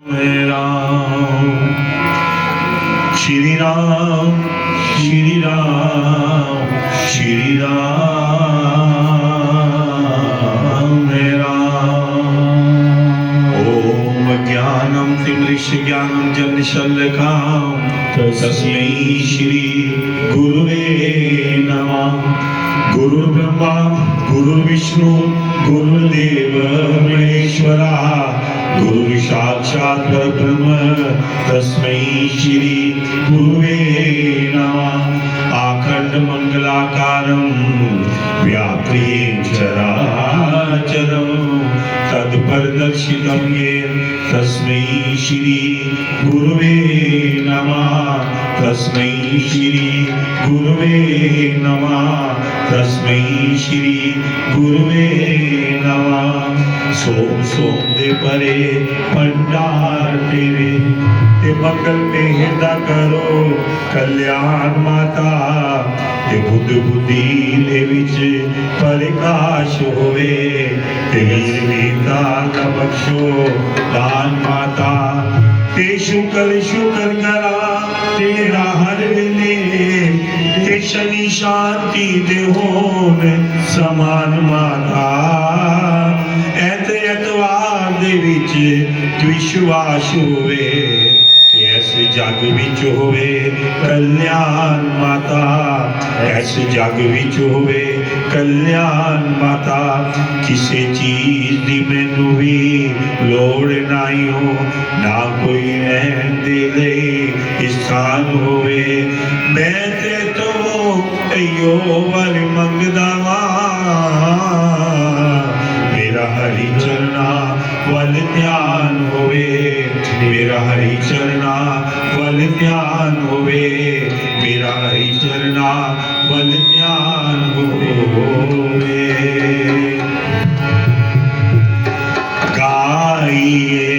राम श्री राम श्री राम श्री राम ओम ज्ञानम तिमिश्रज्ञानम जन्मशल्यकाम तस्मै श्री गुरुवे नमः। गुरुर्ब्रह्मा गुरुर्विष्णु गुरुर्देव महेश्वरा गुरु साक्षात् परब्रह्म तस्मै श्री गुरुवे नमः। आखंड मंगलाकारं व्याप्रियेण चराचरं तत्परदर्शितं येन तस्मै श्री गुरुवे नमः। तस्मै श्री गुरुवे नमः। तस्मै श्री गुरुवे नमः। सोम सोम दे परे भंडार तेरे ते मंगल में हिरदा करो कल्याण माता ते बुद्ध बुद्धि ले विच प्रकाश होवे ते वीर वीरता का बख्शो दान माता ते शुक्र शुक्र करा तेरा हर वेले ते शनि शांति दे होन समान माता एतवार दे विच विश्वास होवे ऐसे जग विच होवे कल्याण माता। ऐसे जग विच होवे कल्याण माता। किसी चीज दी मैनू भी लोड़ नहीं हो ना कोई रहन दे ले स्थान होवे मैं ते तो अयो वर मंगदा मेरा हरि चरना वल ध्यान होवे। मेरा हरि चरना वल ध्यान होवे। मेरा हरि चरना वल ध्यान होवे। गाइए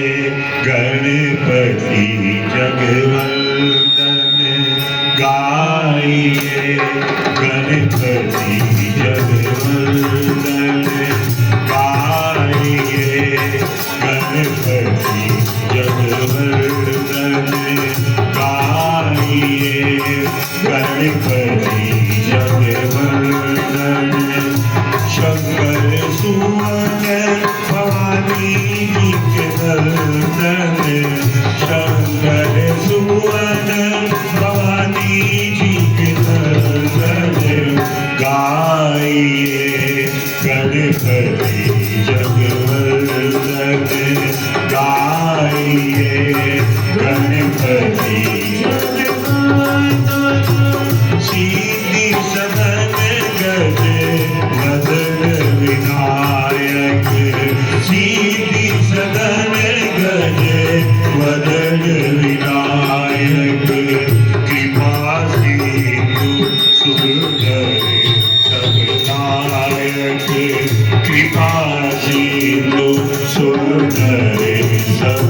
गणपति जगवंदन गाइए गणपति जगवंदन गणपति जगवर्धन गाइए गणपति जगवर्धन। शंकर सुवन भवानी जी के नर्तन शंकर सुवन भवानी जी के नर्तन गाइए गणपति जगवर्धन गाइए गणपति सीधी सदन गज मदन विनायक सीधी सदन गज मदन विनायक कृपा सिंधु सुंदर सब नायक कृपा सिंधु सुंदर सब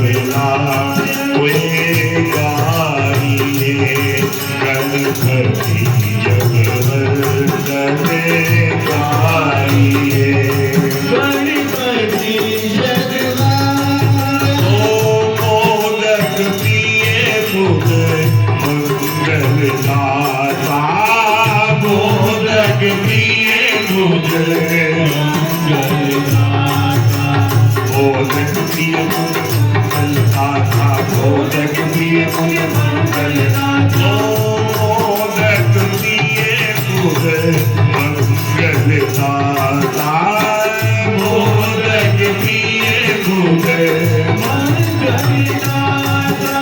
गाइए गणपति जगवर्धन गाइए गणपति जगवर्धन। ओ मोदक प्रिय बुध मंगल दाता मोदक प्रिय बुध मंगल दाता मोदक प्रिय बुध दाता मोदक प्रिय बुध मंगल दाता मोदक प्रिय बुध मंगल दाता मोदक प्रिय बुध मंगल दाता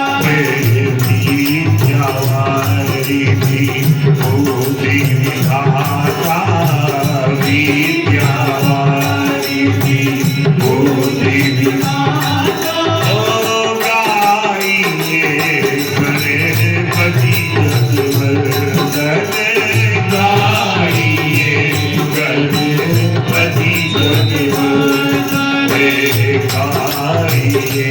विद्यावारी बुद्धि विधाता विद्यावारी बुद्धि विधाता गणपति जगवर्धन गाइए गणपति जगवर्धन गाइए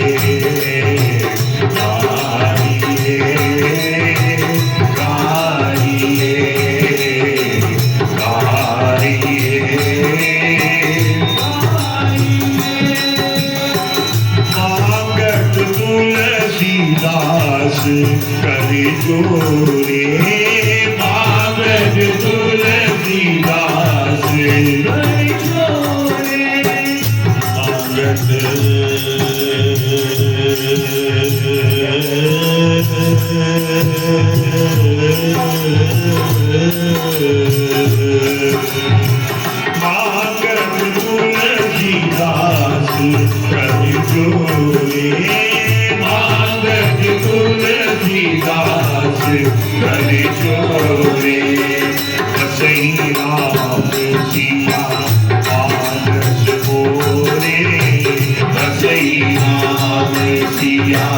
दास करे जोरे मांगत तुलसी दास करे जोरे मांगत तुलसी दास करे जोरे मांगत तुलसी दास करे जोरे सही राम सिया मानस बोरे सही राम सिया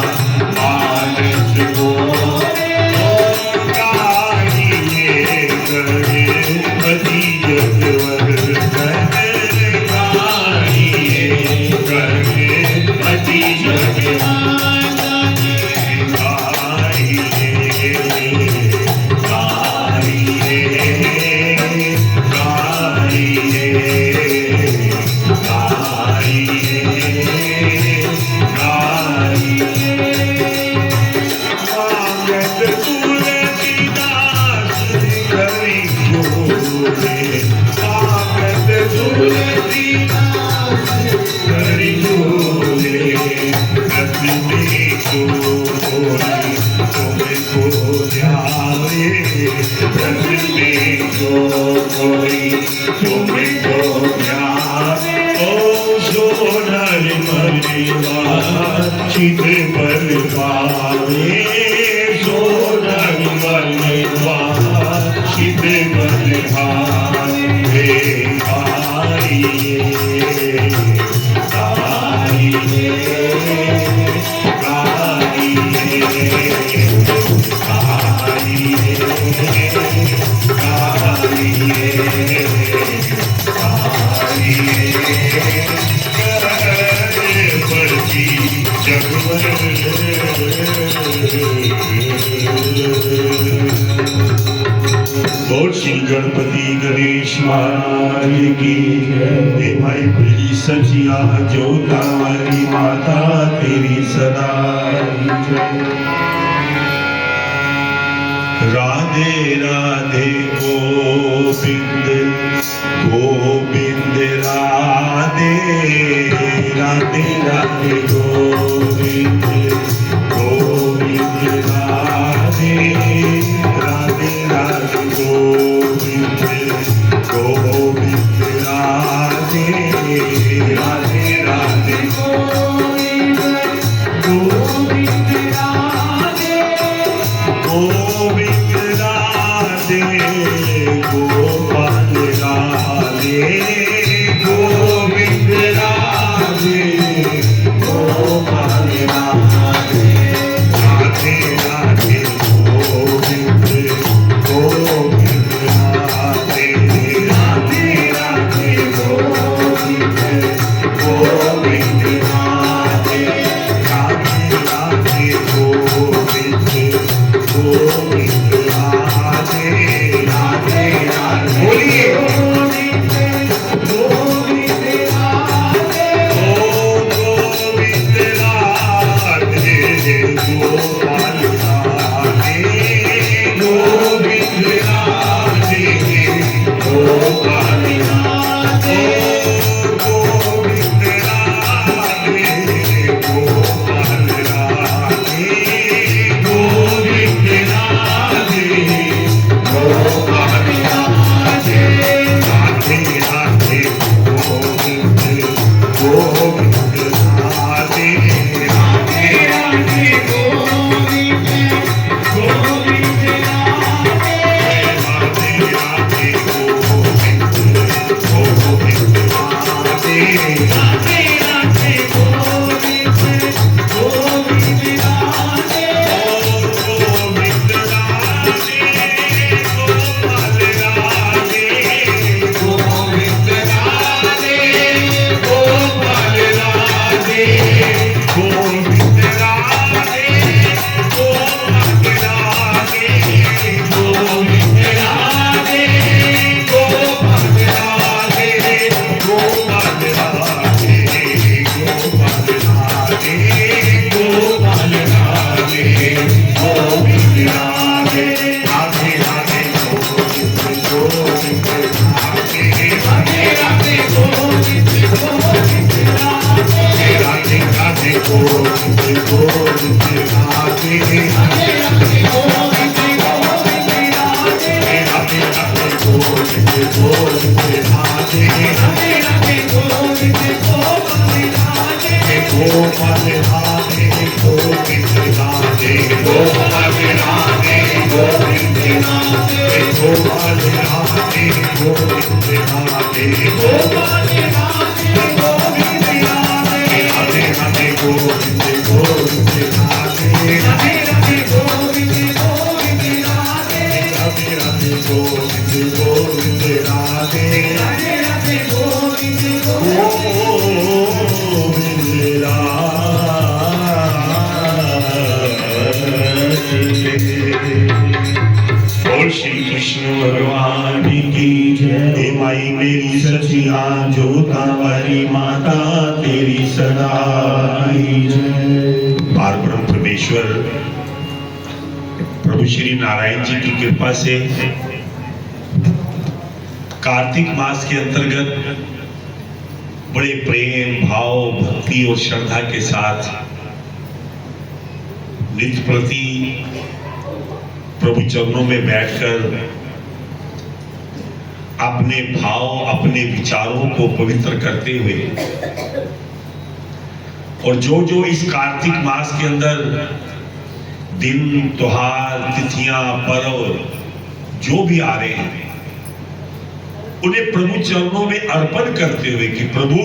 मानस बोरे गाइए करे पति जगवर गाइए करे पति जगवर चित बल पावे सोनर बलवा चित बल पावे आइए आइए बोल श्री गणपति गणेश महाराज की हे भाई प्रिय सचिया जोता वाली माता तेरी सदा राधे राधे गोविंद गोविंद राधे राधे राधे गोविंद गोविंद राधे राधे राधे गोविंद गोविंद राधे राधे राधे गोविंद गोविंद राधे गोविंद राधे गोपाल राधे गोविंद राधे गोपाल राधे राधे राधे गोविंद गोविंद राधे राधे राधे गोविंद गोविंद राधे राधे राधे गोपाल राधे गोविंद राधे, राधे राधे गोविंद गोविंद राधे, राधे राधे गोविंद गोविंद राधे, राधे राधे गोविंद गोविंद राधे, राधे राधे गोविंद गोविंद राधे। और श्री कृष्ण भगवान की जय। हे माई मेरी सचिया जोतावाली माता तेरी सदाई जय। पार ब्रह्म परमेश्वर प्रभु श्री नारायण जी की कृपा से कार्तिक मास के अंतर्गत बड़े प्रेम भाव भक्ति और श्रद्धा के साथ नित्य प्रति प्रभु चरणों में बैठकर अपने भाव अपने विचारों को पवित्र करते हुए और जो जो इस कार्तिक मास के अंदर दिन त्योहार तिथियां पर्व जो भी आ रहे हैं उन्हें प्रभु चरणों में अर्पण करते हुए कि प्रभु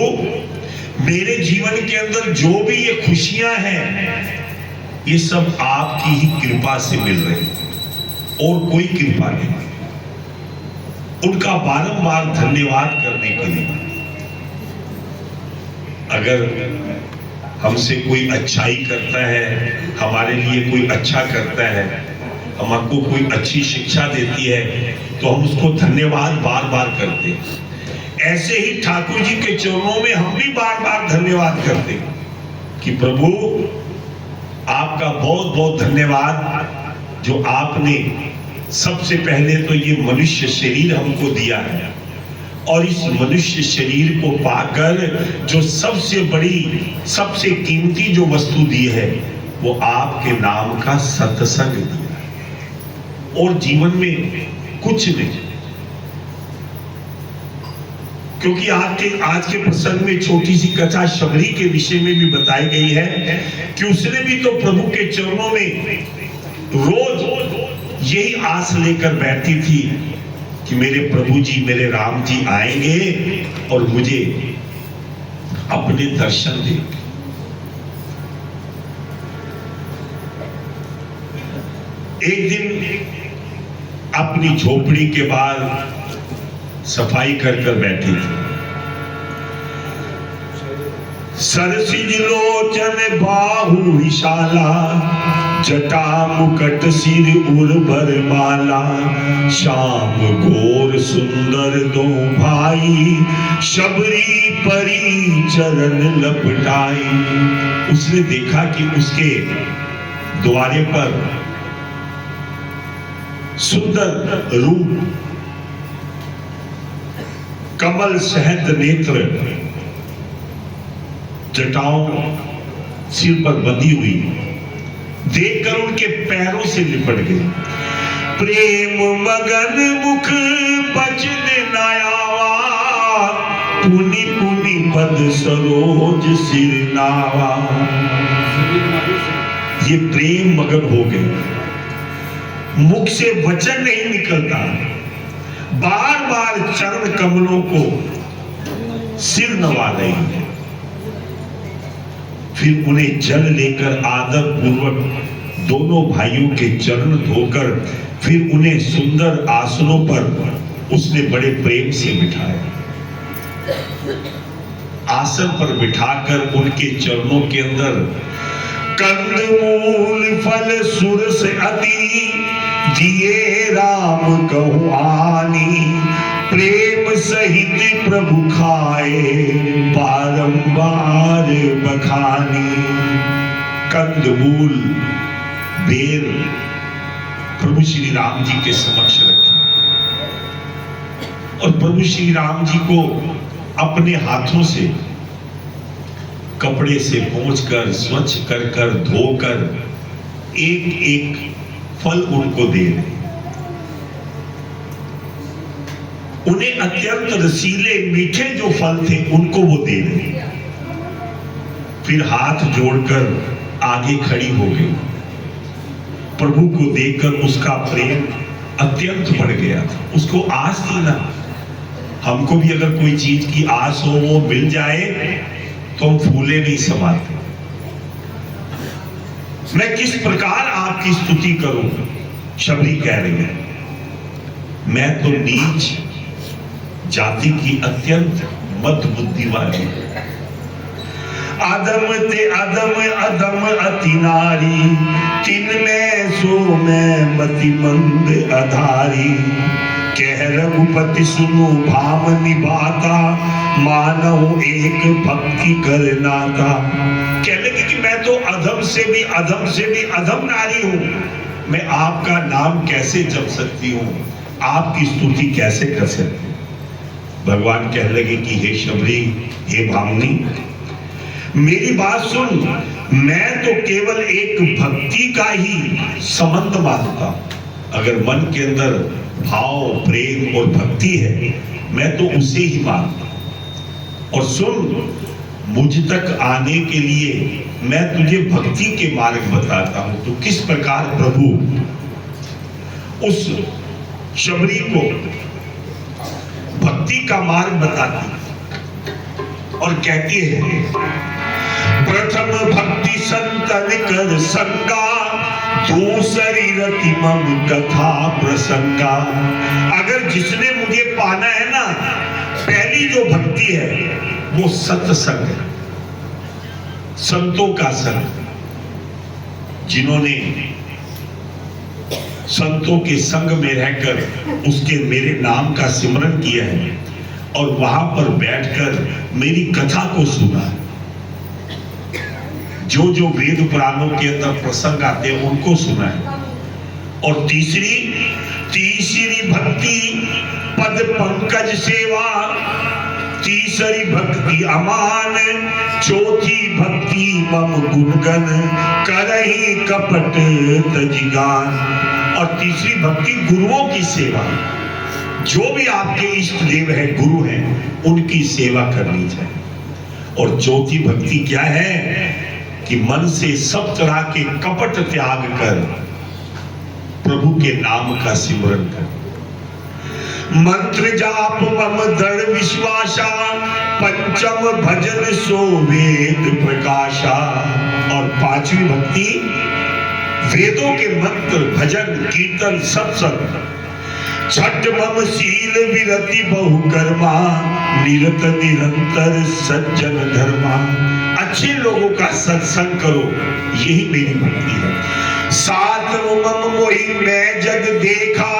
मेरे जीवन के अंदर जो भी ये खुशियां हैं ये सब आपकी ही कृपा से मिल रही है और कोई कृपा नहीं। उनका बारंबार धन्यवाद करने के लिए अगर हमसे कोई अच्छाई करता है हमारे लिए कोई अच्छा करता है हमको कोई अच्छी शिक्षा देती है तो हम उसको धन्यवाद बार बार करते हैं। ऐसे ही ठाकुर जी के चरणों में हम भी बार बार धन्यवाद करते हैं कि प्रभु आपका बहुत बहुत धन्यवाद जो आपने सबसे पहले तो ये मनुष्य शरीर हमको दिया है और इस मनुष्य शरीर को पाकर जो सबसे बड़ी सबसे कीमती जो वस्तु दी है वो आपके नाम का सत्संग दिया है और जीवन में कुछ नहीं। क्योंकि आज के प्रसंग में छोटी सी कथा शबरी के विषय में भी बताई गई है कि उसने भी तो प्रभु के चरणों में रोज यही आस लेकर बैठी थी कि मेरे प्रभु जी मेरे राम जी आएंगे और मुझे अपने दर्शन देंगे। एक दिन अपनी झोपड़ी के बाद सफाई कर बैठी थी। सरसिज लोचन बाहु विशाला जटा मुकट सिर उर्वर माला श्याम गोर सुंदर दो भाई शबरी परी चरण लपटाई। उसने देखा कि उसके द्वारे पर सुंदर रूप कमल सहत नेत्र जटाओं सिर पर बंधी हुई देखकर उनके पैरों से लिपट गए। प्रेम मगन मुख बचन नयावा पुनि पुनि पद सरोज सिर नावा। ये प्रेम मगन हो गए, मुख से वचन नहीं निकलता, बार बार चरण कमलों को सिर नवा रही है। फिर उन्हें जल लेकर आदर पूर्वक दोनों भाइयों के चरण धोकर फिर उन्हें सुंदर आसनों पर उसने बड़े प्रेम से बिठाया। आसन पर बिठाकर उनके चरणों के अंदर कंदमूल फल सुरस अति दिए राम कहु आनी प्रेम सहित प्रभु खाए बारंबार बखानी। कंदमूल बेर प्रभु श्री राम जी के समक्ष रखे और प्रभु श्री राम जी को अपने हाथों से कपड़े से पोंछकर स्वच्छ कर कर धोकर एक एक फल उनको दे रहे। उन्हें अत्यंत रसीले मीठे जो फल थे उनको वो दे रहे। फिर हाथ जोड़कर आगे खड़ी हो गई। प्रभु को देखकर उसका प्रेम अत्यंत बढ़ गया था। उसको आस थी ना हमको भी अगर कोई चीज की आस हो, वो मिल जाए तो हम फूले नहीं समाते। मैं किस प्रकार आपकी स्तुति करूं? शबरी कह रही है, मैं तो नीच जाति की अत्यंत मद बुद्धि वाली, अदम ते अदम अदम अति नारी, तिन में सो मैं मति मंद अधारी। कह रघुपति सुनो भाम निभाता, मानव एक भक्ति कर नाता। कह लगे कि मैं तो अधम से भी अधम से भी अधम नारी हूं, मैं आपका नाम कैसे जप सकती हूं, आपकी स्तुति कैसे कर सकती हूं? भगवान कह लगे कि हे शबरी, हे भामनी, मेरी बात सुन, मैं तो केवल एक भक्ति का ही संबंध मानता हूं। अगर मन के अंदर भाव, प्रेम और भक्ति है, मैं तो उसे ही मानता हूं। और सुन, मुझ तक आने के लिए मैं तुझे भक्ति के मार्ग बताता हूं। तो किस प्रकार प्रभु उस शबरी को भक्ति का मार्ग बताती और कहती है, प्रथम भक्ति संतन कर संगा, दूसरी रति मम कथा प्रसंगा। अगर जिसने मुझे पाना है ना, पहली जो भक्ति है वो सत्संग है, संतों का संग। जिन्होंने संतों के संग में रहकर उसके मेरे नाम का सिमरन किया है और वहां पर बैठकर मेरी कथा को सुना है, जो जो वेद पुराणों के अंदर प्रसंग आते हैं उनको सुना है। और तीसरी भक्ति पद पंकज सेवा, तीसरी भक्ति अमान, चौथी भक्ति मम गुणगन करहि कपट तजिगान। और तीसरी भक्ति गुरुओं की सेवा, जो भी आपके इष्ट देव है, गुरु हैं, उनकी सेवा करनी चाहिए। और चौथी भक्ति क्या है कि मन से सब तरह के कपट त्याग कर प्रभु के नाम का सिमरन कर। मंत्र जाप मम दृढ़ विश्वासा, पंचम भजन सो वेद प्रकाशा। और पांचवी भक्ति वेदों के मंत्र, भजन, कीर्तन, सत्संग। छठ मम शील विरति बहुकर्मा, निरत निरंतर सज्जन धर्मा। अच्छे लोगों का सत्संग करो, यही मेरी भक्ति है। सातव मम मोहि मैं जग देखा,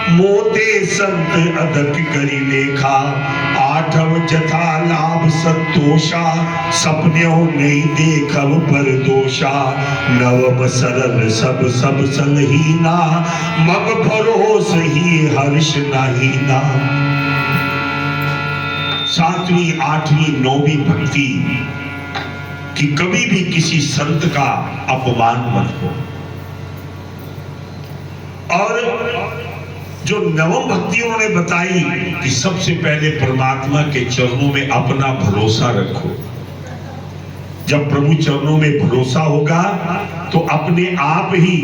मोते संत अदक करी लेखा। आठव जथा लाभ संतोषा, सपन्यों नहीं देखव पर दोषा। नवम सरल सब सब सलहीना, मम भरोस ही हर्ष नाहीना। सातवीं, आठवीं, नौवीं भक्ति कि कभी भी किसी संत का अपमान मत हो। और जो नवम भक्ति उन्होंने बताई कि सबसे पहले परमात्मा के चरणों में अपना भरोसा रखो। जब प्रभु चरणों में भरोसा होगा तो अपने आप ही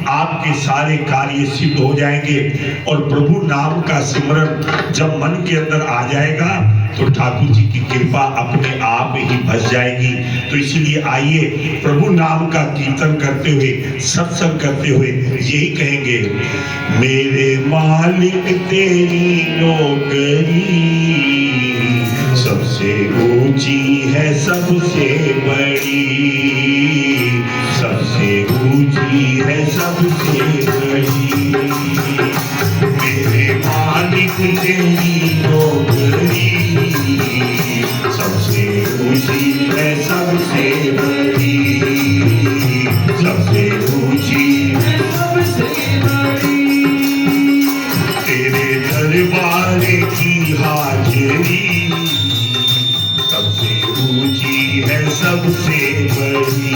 आपके सारे कार्य सिद्ध हो जाएंगे। और प्रभु नाम का सिमरन जब मन के अंदर आ जाएगा तो ठाकुर जी की कृपा अपने आप ही बस जाएगी। तो इसलिए आइए प्रभु नाम का कीर्तन करते हुए, सत्संग करते हुए यही कहेंगे, मेरे मालिक तेरी नौकरी सबसे ऊंची है सबसे बड़ी, सबसे ऊंची है सबसे बड़ी। मेरे मालिक तेरी नौकरी सबसे ऊंची है सबसे बड़ी, सबसे ऊंची है सबसे बड़ी। तेरे दरबार की हाजिरी सबसे ऊंची है सबसे बड़ी,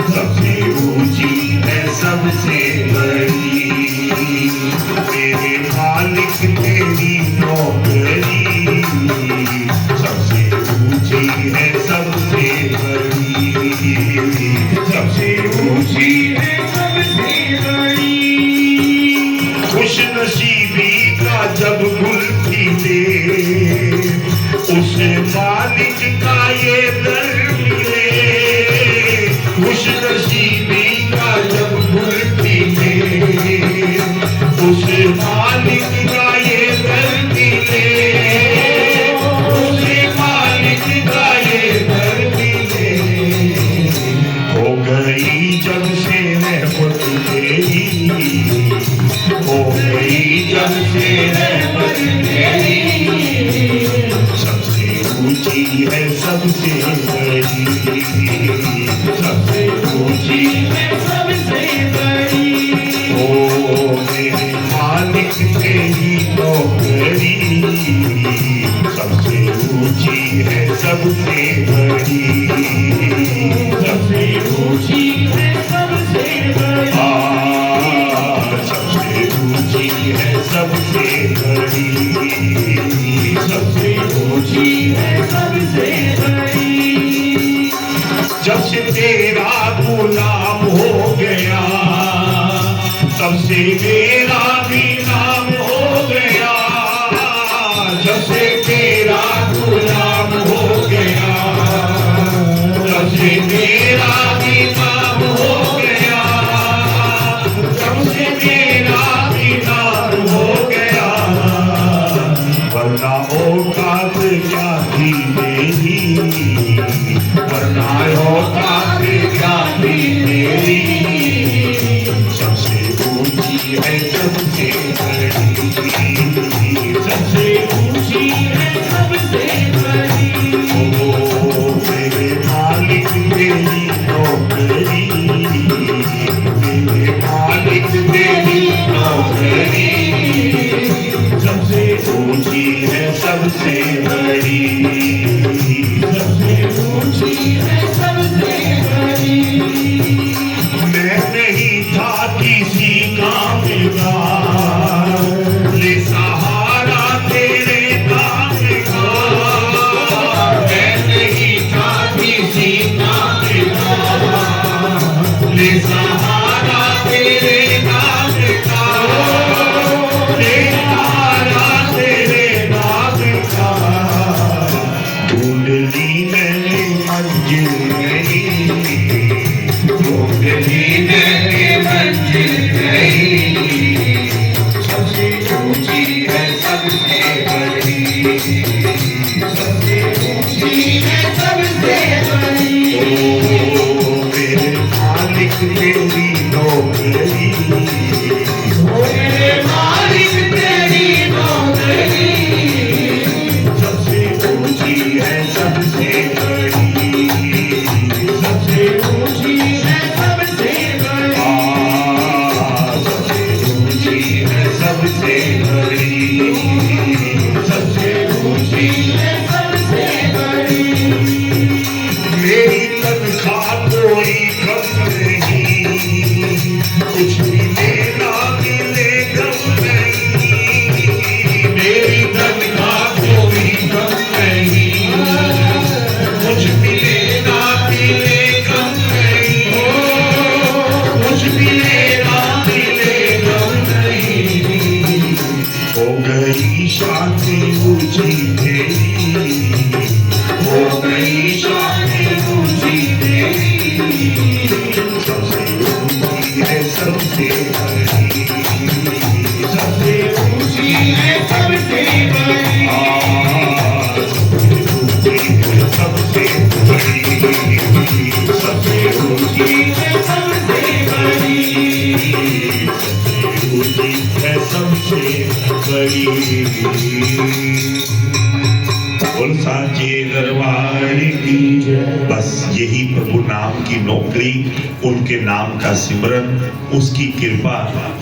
सबसे ऊंची है सबसे बड़ी। मेरे मालिक तेरी नौकरी सबसे ऊंची है सबसे बड़ी, सबसे ऊंची है सबसे बड़ी। खुश नसीबी का जब गुल खिले, गरीबी का जब भूलती है, उस मालिक का ये दर्द है, उस मालिक का ये दर्द है। हो गई जब से रहमत तेरी, हो गई जब से रहमत तेरी, सबसे ऊंची है सबसे बड़ी, सबसे ऊंची है सबसे बड़ी। ओ मेरे मालिक तेरी नौकरी, सबसे ऊंची है सबसे बड़ी, सबसे ऊंची है सबसे बड़ी, सबसे ऊंची है सबसे बड़ी, सबसे ऊंची है सबसे बड़ी। जब से तेरा गुलाम हो गया, तब से मेरा भी नाम हो गया, जब से तेरा गुलाम हो गया, तब से मेरा भी नाम हो गया, तब से मेरा भी नाम हो गया। वरना औकात क्या थी मेरी, वरना औकात क्या थी मेरी, सबसे ऊंची है सबसे बड़ी, सबसे ऊंची है सबसे बड़ी। ओ मेरे मालिक तेरी नौकरी, मेरे मालिक तेरी नौकरी, सबसे ऊंची है सबसे बड़ी, सबसे ऊंची है सबसे बड़ी। मैं नहीं था किसी काम का, ले सहारा तेरे काम का, मैं नहीं था किसी काम का, ले सहारा तेरे काम का, ले सहारा तेरे काम का। ढूंढ ली मैंने मंजिल नहीं, ढूंढ ली मैंने मंजिल नहीं, सबसे ऊंची है सबसे बड़ी, सबसे ऊंची है सबसे बड़ी। ओ मेरे मालिक तेरी नौकरी, ओ मेरे मालिक तेरी नौकरी, सबसे ऊंची है सबसे बड़ी, सबसे ऊंची है सबसे बड़ी, सबसे ऊंची है सबसे बड़ी, सबसे ऊंची है सबसे बड़ी। मेरी तनख्वाह कोई कम नहीं, कुछ मिले ना मिले कम नहीं, मेरी तनख्वाह कोई कम नहीं, कुछ मिले ना मिले कम नहीं, कुछ मिले ना मिले कम नहीं। हो गई शादी ऊंची तेरी, हो गई शादी ऊंची तेरी, सबसे ऊंची है सबसे बड़ी, सबसे ऊंची है सबसे बड़ी, सबसे बड़ी, सबसे ऊंची है सबसे बड़ी, सबसे ऊंची है सबसे बड़ी। बोल साचे दरबार की जय। बस यही प्रभु नाम की नौकरी, उनके नाम का सिमरन, उसकी कृपा,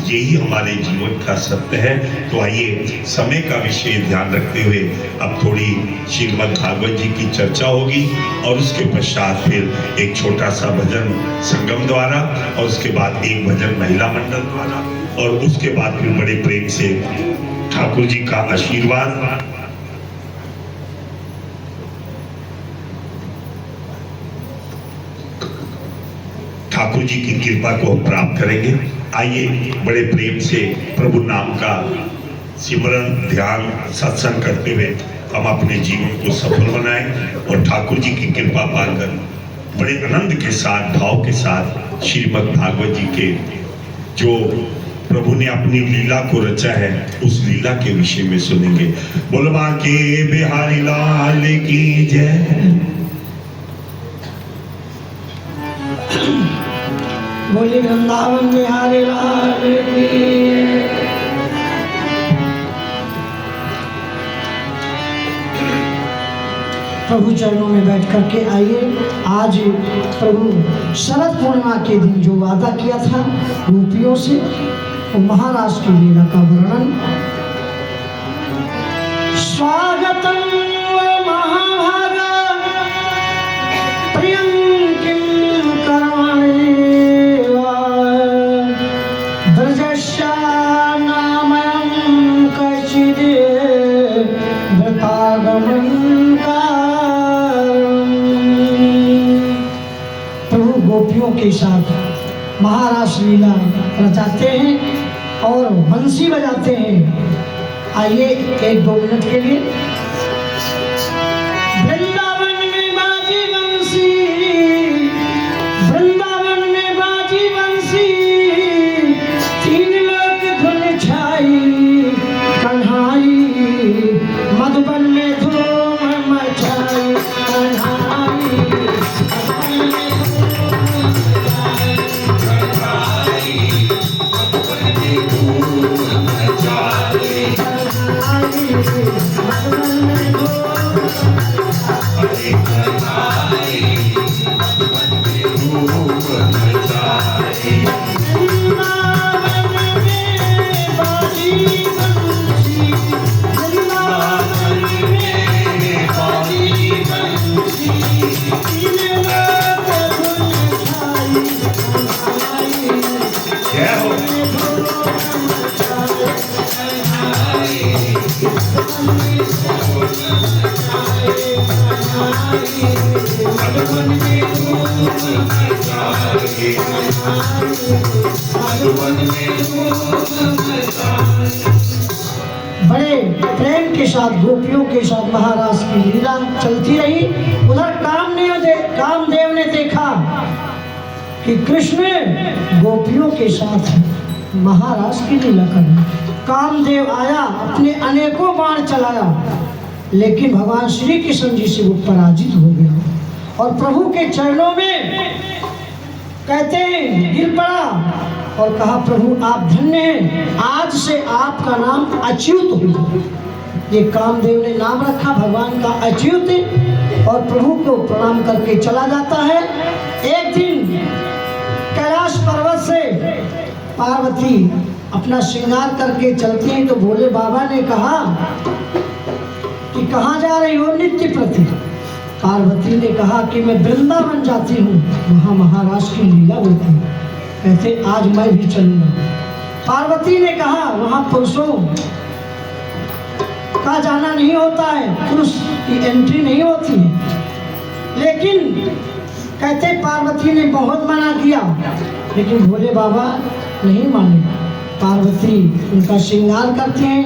यही हमारे जीवन का सत्य है। तो आइए समय का विषय ध्यान रखते हुए अब थोड़ी श्रीमद् भागवत जी की चर्चा होगी, और उसके पश्चात फिर एक छोटा सा भजन संगम द्वारा, और उसके बाद एक भजन महिला मंडल द्वारा, और उसके बाद फिर बड़े प्रेम से ठाकुर जी का आशीर्वाद ठाकुर जी की कृपा को प्राप्त करेंगे। आइए बड़े प्रेम से प्रभु नाम का सिमरन, ध्यान, सत्संग करते हुए हम अपने जीवन को सफल बनाएं और ठाकुर जी की कृपा पाकर बड़े आनंद के साथ, भाव के साथ श्रीमद् भागवत जी के जो प्रभु ने अपनी लीला को रचा है उस लीला के विषय में सुनेंगे। बोलबा के बिहारी लाल की जय। बोले वृंदावन बिहारी लाल की। प्रभु चरणों में बैठ करके आइए। आज प्रभु शरद पूर्णिमा के दिन जो वादा किया था गोपियों से, वो महाराज की लीला का वर्णन। स्वागतम महाभागा प्रियं किं करवाणि ब्रजस्या नामयं कचिद् वृतागमं। प्रभु गोपियों के साथ महारास लीला रचाते हैं और बंसी बजाते हैं। आइए 1-2 मिनट के लिए। वृंदावन में बाजी बंसी, वृंदावन में बाजी बंसी, 3 लोक धुन छाई कन्हाई, मधुबन में धूम मचाई कन्हाई। बड़े प्रेम के साथ गोपियों के साथ महाराज की लीला चलती रही। उधर कामदेव ने देखा कि कृष्ण गोपियों के साथ महाराज की लीला कर रहे। कामदेव आया, अपने अनेकों बाण चलाया, लेकिन भगवान श्री कृष्ण जी से वो पराजित हो गया और प्रभु के चरणों में कहते हैं गिर पड़ा और कहा, प्रभु आप धन्य हैं, आज से आपका नाम अच्युत हो। ये कामदेव ने नाम रखा भगवान का अच्युत, और प्रभु को प्रणाम करके चला जाता है। एक दिन कैलाश पर्वत से पार्वती अपना श्रृंगार करके चलती हैं तो भोले बाबा ने कहा कि कहाँ जा रही हो नित्य प्रति। पार्वती ने कहा कि मैं वृंदावन जाती हूँ, वहाँ महाराज की लीला होती है। कहते आज मैं भी चलूंगा। पार्वती ने कहा वहाँ पुरुषों का जाना नहीं होता है, पुरुष की एंट्री नहीं होती है। लेकिन कहते पार्वती ने बहुत मना किया, लेकिन भोले बाबा नहीं माने। पार्वती उनका श्रृंगार करते हैं,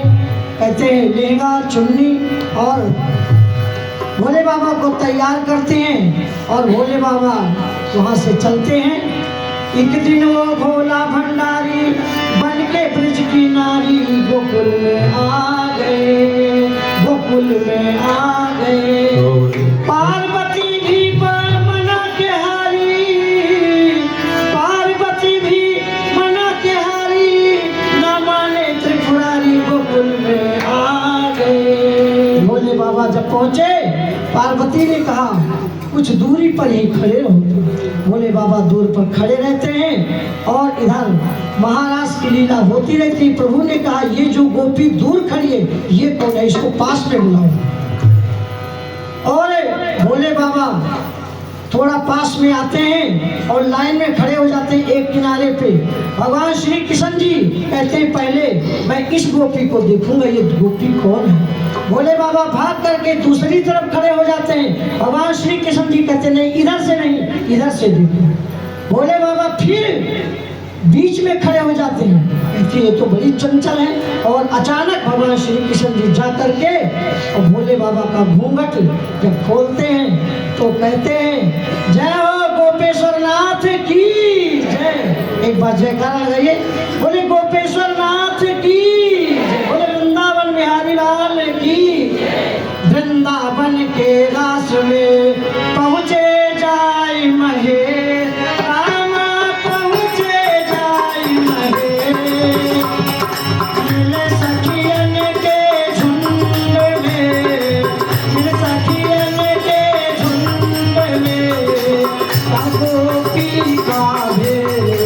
कहते हैं लहंगा चुन्नी, और भोले बाबा को तैयार करते हैं और भोले बाबा वहाँ से चलते हैं। एक दिन वो भोला भंडारी बन के ब्रज की नारी गोकुल में आ गए, गोकुल में आ गए। पार्वती भी पर मना के हारी, पार्वती भी मना के हारी, ना माने त्रिपुरारी गोकुल में आ गए। भोले बाबा जब पहुँचे, पार्वती ने कहा कुछ दूरी पर ही खड़े रहो। भोले बाबा दूर पर खड़े रहते हैं और इधर महाराज की लीला होती रहती। प्रभु ने कहा ये जो गोपी दूर खड़ी है ये कौन है, इसको पास में बुलाओ। और भोले बाबा थोड़ा पास में आते हैं और लाइन में खड़े हो जाते हैं एक किनारे पे। भगवान श्री कृष्ण जी कहते हैं पहले मैं इस गोपी को देखूंगा, ये गोपी कौन है। भोले बाबा भाग करके दूसरी तरफ खड़े हो जाते हैं। भगवान श्री कृष्ण जी कहते नहीं, इधर से नहीं, इधर से देखो। भोले बाबा फिर बीच में खड़े हो जाते हैं, कहते ये तो बड़ी चंचल है। और अचानक भगवान श्री कृष्ण जी जा करके और भोले बाबा का घूंघट जब खोलते हैं तो कहते हैं जय हो की जय। एक बार जयकारा लगाइए, बोले गोपेश्वर नाथ की जय, बोले वृंदावन बिहारी लाल की। वृंदावन के रास में पहुँचे जाय महे, रामा पहुँचे जाय महे। मिले सखियन के झुंड में, मिले सखियन के झुंड में, गोपी का भेष,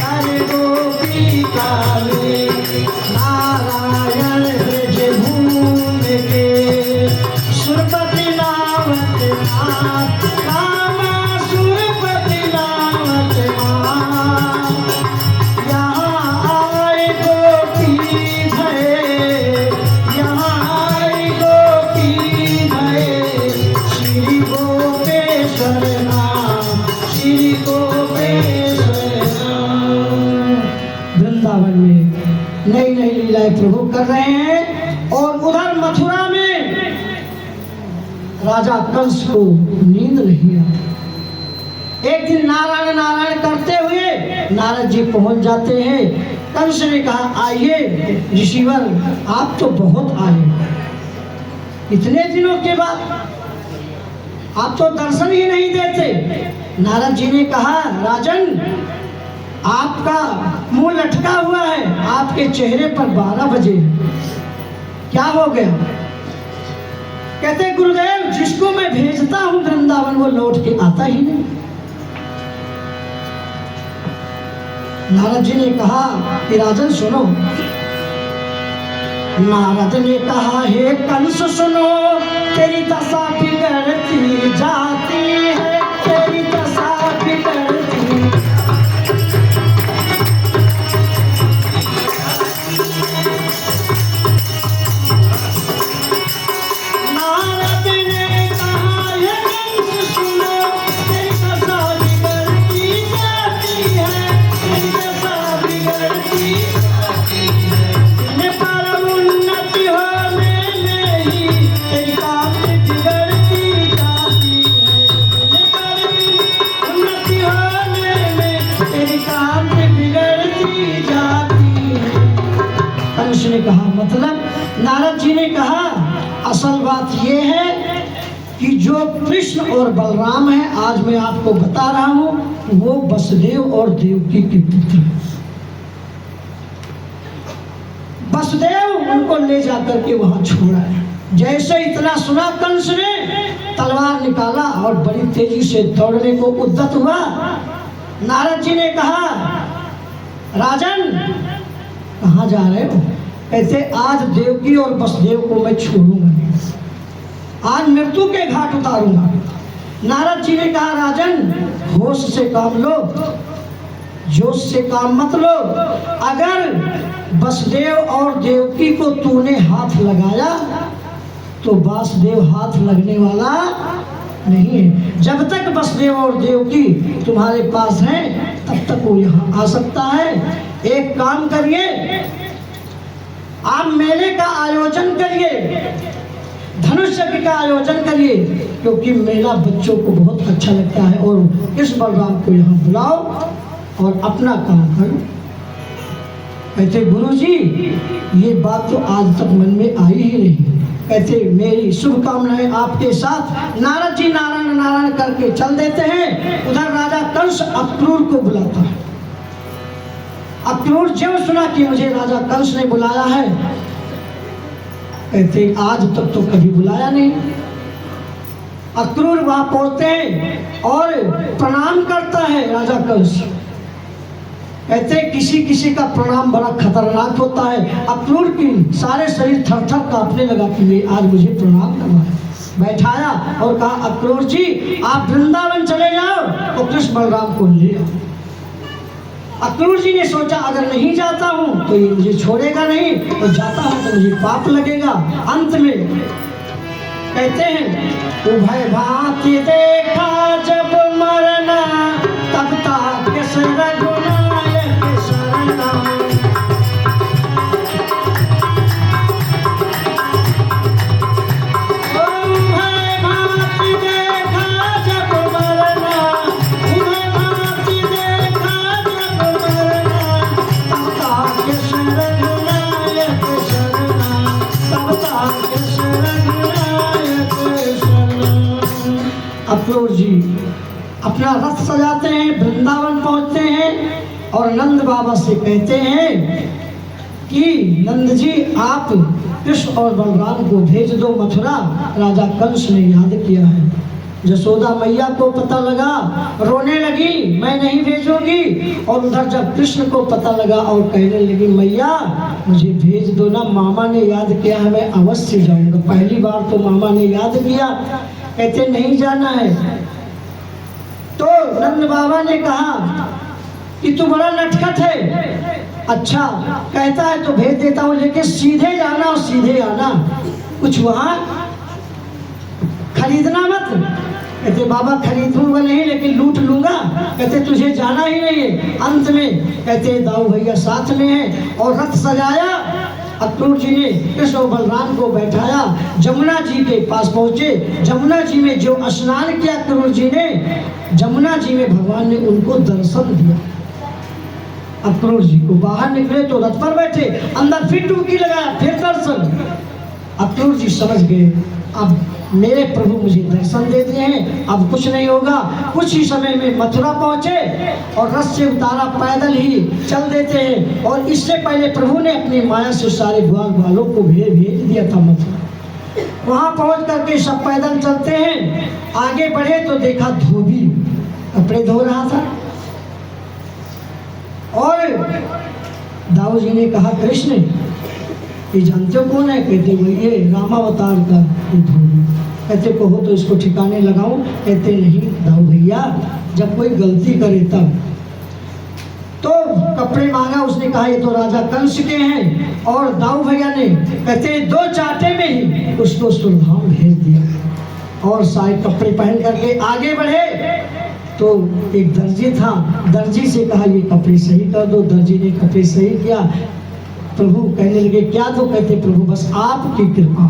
अरे गोपी का भेष। नारायण ब्रज भूम के सुरपति नावत नाथ, रामा सुरपति नावत नाथ। यहाँ आए गोपी भये, यहाँ आए गोपी भये, श्री गोपेश्वर नाम, श्री गोपेश्वर नाम। वृंदावन में नई नई लीलाएं प्रभु कर रहे हैं और उधर मथुरा में राजा कंस को नींद नहीं आती। एक दिन नारायण नारायण करते हुए नारद जी पहुंच जाते हैं। कंस ने कहा, आइए ऋषिवर, आप तो बहुत आए, इतने दिनों के बाद आप तो दर्शन ही नहीं देते। नारद जी ने कहा, राजन, आपका मुंह लटका हुआ है, आपके चेहरे पर 12 बजे, क्या हो गया? कहते, गुरुदेव, जिसको मैं भेजता हूं वृंदावन वो लौट के आता ही नहीं। नारद जी ने कहा कि राजन सुनो। नारद ने कहा, हे कंस सुनो, तेरी दशा बिगड़ती जाती है, तेरी दशा बिगड़ती। नारद ने कहा, हे कंस सुनो, तेरी दशा बिगड़ती जाती है, तेरी दशा बिगड़ती जाती है। तेरे पर उन्नति होने नहीं, तेरी बात बिगड़ती जाती है। तेरे पर उन्नति होने में, तेरी बात बिगड़ती जाती है। कंस ने कहा, मतलब? नारद जी ने कहा, असल बात यह है कि जो कृष्ण और बलराम है, आज मैं आपको बता रहा हूं, वो वसुदेव और देवकी के पुत्र हैं। वसुदेव उनको ले जाकर के वहां छोड़ा है। जैसे इतना सुना, कंस ने तलवार निकाला और बड़ी तेजी से दौड़ने को उद्यत हुआ। नारद जी ने कहा, राजन, कहाँ जा रहे हो? कहते, आज देवकी और वसुदेव को मैं छोड़ूंगा नहीं, आज मृत्यु के घाट उतारूंगा। नारद जी ने कहा, राजन, होश से काम लो, जोश से काम मत लो। अगर वसुदेव और देवकी को तूने हाथ लगाया तो वासुदेव हाथ लगने वाला नहीं है। जब तक वसुदेव और देवकी तुम्हारे पास हैं, तब तक वो यहाँ आ सकता है। एक काम करिए, आप मेले का आयोजन करिए, धनुष यज्ञ का आयोजन करिए, क्योंकि मेला बच्चों को बहुत अच्छा लगता है। और इस बलराम को यहाँ बुलाओ और अपना काम करो। कहते, गुरुजी, ये बात तो आज तक मन में आई ही नहीं। कहते, मेरी शुभकामनाएं आपके साथ। नारद जी नारायण नारायण करके चल देते हैं। उधर राजा कंस अक्रूर को बुलाता है। अक्रूर जब सुना कि मुझे राजा कंस ने बुलाया है, कहते, आज तक तो कभी बुलाया नहीं। अक्रूर वहां पहुंचते हैं और प्रणाम करता है राजा कंस। कहते, किसी किसी का प्रणाम बड़ा खतरनाक होता है। अक्रूर की सारे शरीर थर थर कांपने लगा कि ये आज मुझे प्रणाम करना है। बैठाया और कहा, अक्रूर जी, आप वृंदावन चले जाओ और कृष्ण बलराम को ले आओ। अक्रूर जी ने सोचा, अगर नहीं जाता हूं तो ये मुझे छोड़ेगा नहीं, और जाता हूं तो मुझे पाप लगेगा। अंत में कहते हैं, उभय भांति देखा जब मरना, तब ताके रघुनायक शरणा। उभय भांति देखा जब मरना, उभय भांति अपना रथ सजाते हैं, वृंदावन पहुंचते हैं और नंद बाबा से कहते हैं कि नंद जी आप कृष्ण और बलराम को भेज दो मथुरा, राजा कंस ने याद किया है। यशोदा मैया को पता लगा, रोने लगी मैं नहीं भेजूंगी। और उधर जब कृष्ण को पता लगा और कहने लगी मैया मुझे भेज दो ना, मामा ने याद किया है मैं अवश्य जाऊंगा। पहली बार तो मामा ने याद किया, कहते नहीं जाना है। तो नंद बाबा ने कहा कि तू बड़ा नटखट है। अच्छा कहता है तो भेज देता हूँ, लेकिन सीधे जाना और सीधे आना, कुछ वहां खरीदना मत। कहते बाबा खरीदूंगा नहीं लेकिन लूट लूंगा। कहते तुझे जाना ही नहीं है। अंत में कहते दाऊ भैया साथ में है और रथ सजाया। अक्रूर जी ने कृष्ण और बलराम को बैठाया, जमुना जी के पास पहुंचे। जमुना जी में जो स्नान किया अक्रूर जी ने, जमुना जी में भगवान ने उनको दर्शन दिया। अक्रूर जी को बाहर निकले तो रथ पर बैठे, अंदर फिर डुबकी लगाया, फिर दर्शन। अक्रूर जी समझ गए अब मेरे प्रभु मुझे दर्शन दे दिए हैं, अब कुछ नहीं होगा। कुछ ही समय में मथुरा पहुंचे और रथ से उतारा, पैदल ही चल देते हैं। और इससे पहले प्रभु ने अपनी माया से सारे ग्वाल बालों को भेज दिया था मथुरा। वहां पहुंच करके सब पैदल चलते हैं। आगे बढ़े तो देखा धोबी कपड़े धो रहा था और दाऊ जी ने कहा कृष्ण ये जानते हो कौन है? कहते वो ये रामावतार का धोबी। कहते कहो तो इसको ठिकाने लगाऊं। कहते नहीं दाऊ भैया, जब कोई गलती करे तब। तो कपड़े मांगा, उसने कहा ये तो राजा कंस के हैं। और दाऊ भैया ने कहते 2 चाटे में ही उसको सुरधाम भेज दिया और सारे कपड़े पहन करके आगे बढ़े। तो एक दर्जी था, दर्जी से कहा ये कपड़े सही कर दो। दर्जी ने कपड़े सही किया। प्रभु कहने लगे क्या? तो कहते प्रभु बस आपकी कृपा,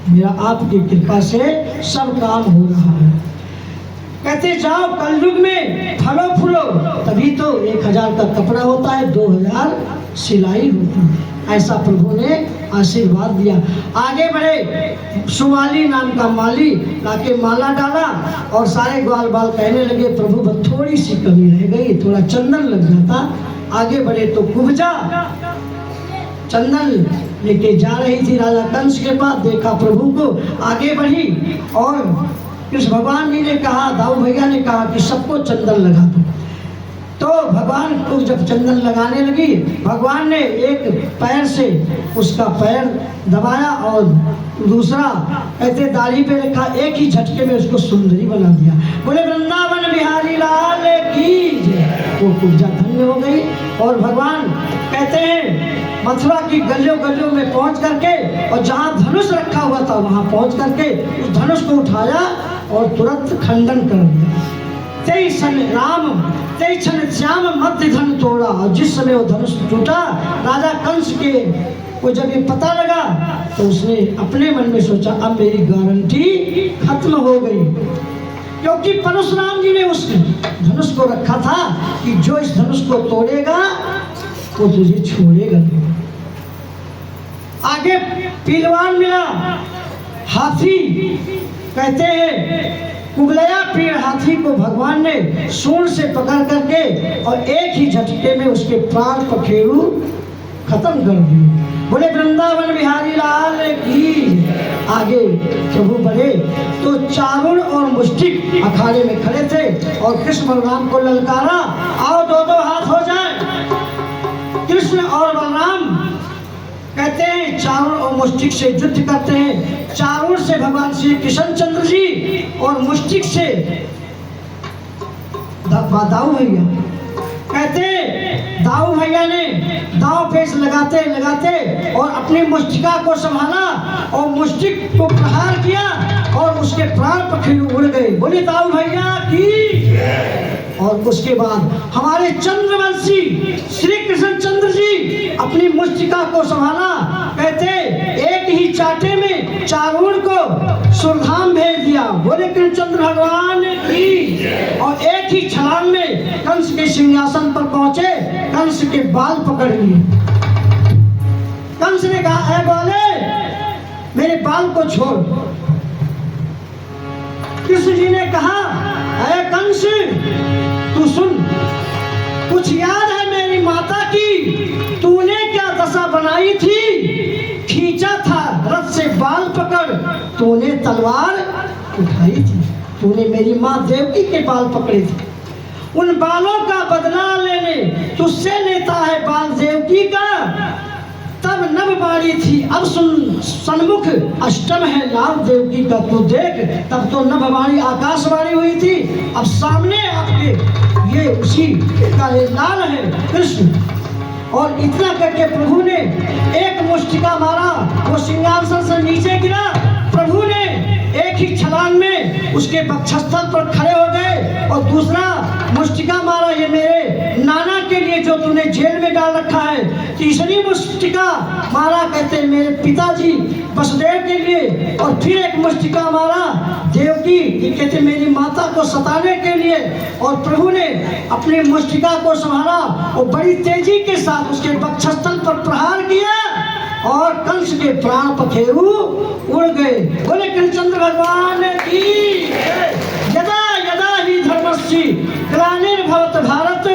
मेरा आपकी कृपा से सब काम हो रहा है। कहते जाओ कलयुग में फलो फूलो, तभी तो 1000 का कपड़ा होता है, 2000 सिलाई होती है। ऐसा प्रभु ने आशीर्वाद दिया। आगे बढ़े, सुमाली नाम का माली लाके माला डाला और सारे ग्वाल बाल कहने लगे प्रभु बस थोड़ी सी कमी रह गई, थोड़ा चंदन लग जाता। आगे बढ़े तो कुब्जा चंदन लेके जा रही थी राजा कंस के पास, देखा प्रभु को, आगे बढ़ी और कृष्ण भगवान जी ने कहा, दाऊ भैया ने कहा कि सबको चंदन लगा दो। तो भगवान को जब चंदन लगाने लगी, भगवान ने एक पैर से उसका पैर दबाया और दूसरा कहते दाढ़ी पे रखा, एक ही झटके में उसको सुंदरी बना दिया। बोले वृंदावन बिहारी लाल की जय। वो कुब्जा धन्य हो गई। और भगवान कहते हैं मथुरा की गलियों गलियों में पहुंच करके और जहाँ धनुष रखा हुआ था वहां पहुंच करके उस धनुष को उठाया और तुरंत खंडन कर दिया। तेई सन राम तेई क्षण श्याम मध्य धन तोड़ा। और जिस समय वो धनुष टूटा, राजा कंस के को जब ये पता लगा तो उसने अपने मन में सोचा अब मेरी गारंटी खत्म हो गई, क्योंकि परशुराम जी ने उस धनुष को रखा था कि जो इस धनुष को तोड़ेगा वो तुझे छोड़ेगा नहीं। आगे पीलवान मिला, हाथी। कहते हैं कुबलया पीड़ हाथी को भगवान ने सूंड से पकड़ करके और एक ही झटके में उसके प्राण पखेरु खत्म कर दिए। बोले वृंदावन बिहारी लाल की। आगे प्रभु बढ़े तो चारुण और मुष्टिक अखाड़े में खड़े थे और कृष्ण बलराम को ललकारा, आओ 2-2 हाथ हो जाए। कृष्ण और बलराम कहते हैं चारुण और मुष्टिक से युद्ध करते हैं। चारुण से भगवान श्री कृष्ण चंद्र जी और मुष्टिक से दाऊ भैया। कहते दाऊ भैया ने दाव पेच लगाते लगाते और अपनी मुष्टिका को संभाला और मुष्टिक को प्रहार किया और उसके प्राण पखेरु उड़ गए। बोले दाऊ भैया की। और उसके बाद हमारे चंद्रवंशी श्री कृष्ण चंद्र जी अपनी मुष्टिका को संभाला। कहते एक ही चाटे में चारुण को सुरधाम भेज दिया। बोले कृष्णचंद्र भगवान की। और एक ही छलांग में कंस के सिंहासन पर पहुंचे, कंस के बाल पकड़ लिए। कंस ने कहा ऐ बोले मेरे बाल को छोड़। कृष्ण जी ने कहा, अरे कंस तू सुन, कुछ याद है मेरी माता की? तूने क्या दशा बनाई थी? खींचा था रथ से बाल पकड़, तूने तलवार उठाई थी। तूने मेरी माँ देवकी के बाल पकड़े थे, उन बालों का बदला लेने तुझसे लेता है बाल देवकी का। तब नभवाणी थी, अब सुन सन्मुख अष्टम है लाल देवकी का। तू देख, तब तो नभवाणी आकाशवाणी हुई थी, अब सामने आपके ये उसी का ये लाल है कृष्ण। और इतना करके प्रभु ने एक मुष्टिका मारा, वो सिंहासन से नीचे गिरा। प्रभु ने एक ही छलांग में उसके वक्षस्थल पर खड़े हो गए और दूसरा मुष्टिका मारा, ये मेरे नाना के लिए जो तूने जेल में डाल रखा है। तीसरी मुष्टिका मारा, कहते मेरे पिताजी वसुदेव के लिए। और फिर एक मुष्टिका मारा देवकी, ये कहते मेरी माता को सताने के लिए। और प्रभु ने अपनी मुष्टिका को संभाला और बड़ी तेजी के साथ उसके वक्षस्थल पर प्रहार किया और कंस के प्राण पखेरु उड़ गए। बोले कृष्णचंद्र भगवान की यदा यदा ही धर्मस्य ग्लानिर्भवत भारत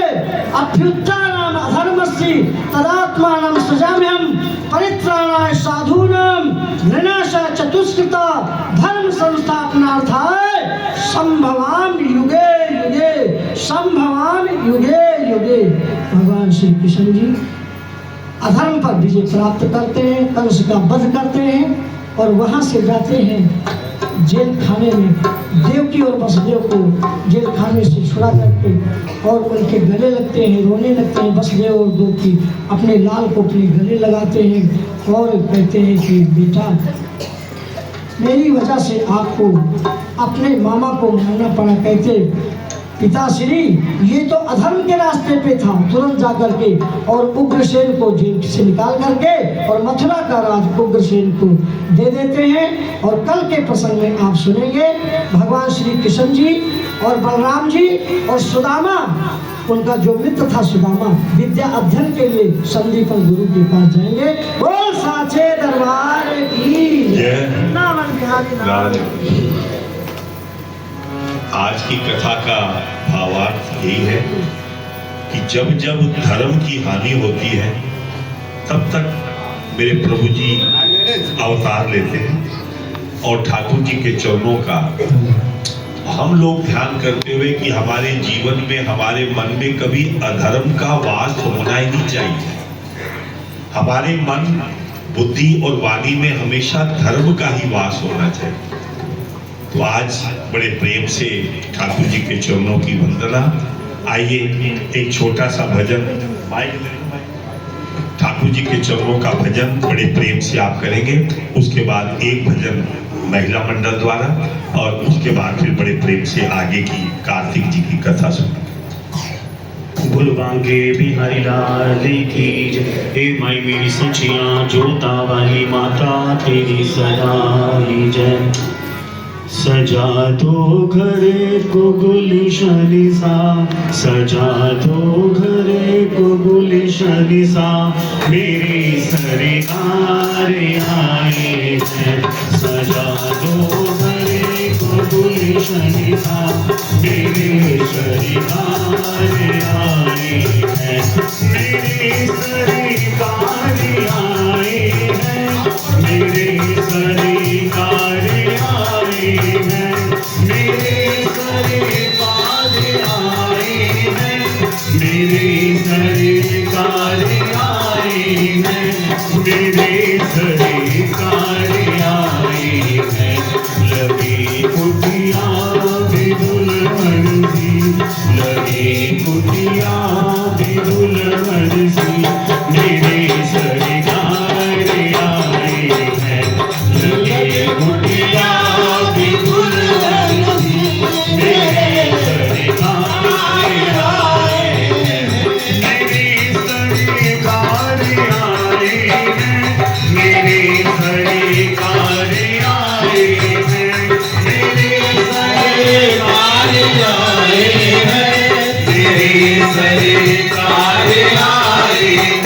अभ्युत्थानम् अधर्मस्य तदात्मानं सृजाम्यहं परित्राणाय साधूनां विनाशाय चतुष्कृता धर्म संस्थापनार्थाय संभवामि युगे युगे, संभवामि युगे युगे। भगवान श्री कृष्ण जी अधर्म पर विजय प्राप्त करते हैं, कंस का वध करते हैं और वहां से जाते हैं जेल खाने में। देवकी और वसुदेव को जेल खाने से छुड़ा करके और उनके गले लगते हैं, रोने लगते हैं। वसुदेव और देवकी अपने लाल को अपने गले लगाते हैं और कहते हैं कि बेटा, मेरी वजह से आपको अपने मामा को मारना पड़ा। कहते पिताश्री, ये तो अधर्म के रास्ते पे था। तुरंत जाकर के और उग्रसेन को जेल से निकाल करके और मथुरा का राज उग्रसेन को दे देते हैं। और कल के प्रसंग में आप सुनेंगे भगवान श्री कृष्ण जी और बलराम जी और सुदामा, उनका जो मित्र था सुदामा, विद्या अध्ययन के लिए संदीपन गुरु के पास जाएंगे। बोल साचे दरबार की नामन बिहारी। आज की कथा का भावार्थ यही है कि जब जब धर्म की हानि होती है तब तक मेरे प्रभु जी अवतार लेते हैं और ठाकुर जी के चरणों का हम लोग ध्यान करते हुए कि हमारे जीवन में, हमारे मन में कभी अधर्म का वास होना ही नहीं चाहिए। हमारे मन, बुद्धि और वाणी में हमेशा धर्म का ही वास होना चाहिए। तो आज बड़े प्रेम से ठाकुर जी के चरणों की वंदना। आइए एक छोटा सा भजन, ठाकुर जी के चरणों का भजन बड़े प्रेम से आप करेंगे। उसके बाद एक भजन महिला मंडल द्वारा और उसके बाद फिर बड़े प्रेम से आगे की कार्तिक जी की कथा सुन। भुलवांगे बिहारी लाल की जय। हे माई मेरी सचिया जोता वाली माता तेरी सदा ही जय। सजा दो घरे को गुलशन सा, सजा दो घरे को गुलशन सा, मेरे सरकार आए हैं। सजा दो घरे को गुलशन सा, मेरे सरकार आए हैं। मेरे सरकार आए हैं, मेरे सरकार आए हैं, मेरे सरकार आए हैं, मेरे सरकार आए हैं, मेरे सरकार आए हैं। लगे कुटिया भी दुल्हन सी, लगे कुटिया भी दुल्हन सी, मेरे सरकार आए हैं। लगे कुटिया भी दुल्हन सी, मेरे सरकार आए हैं। मेरी सरकार आए हैं, मेरे सरकार आए हैं, मेरे सरकार आए हैं, मेरे सरकार आए हैं।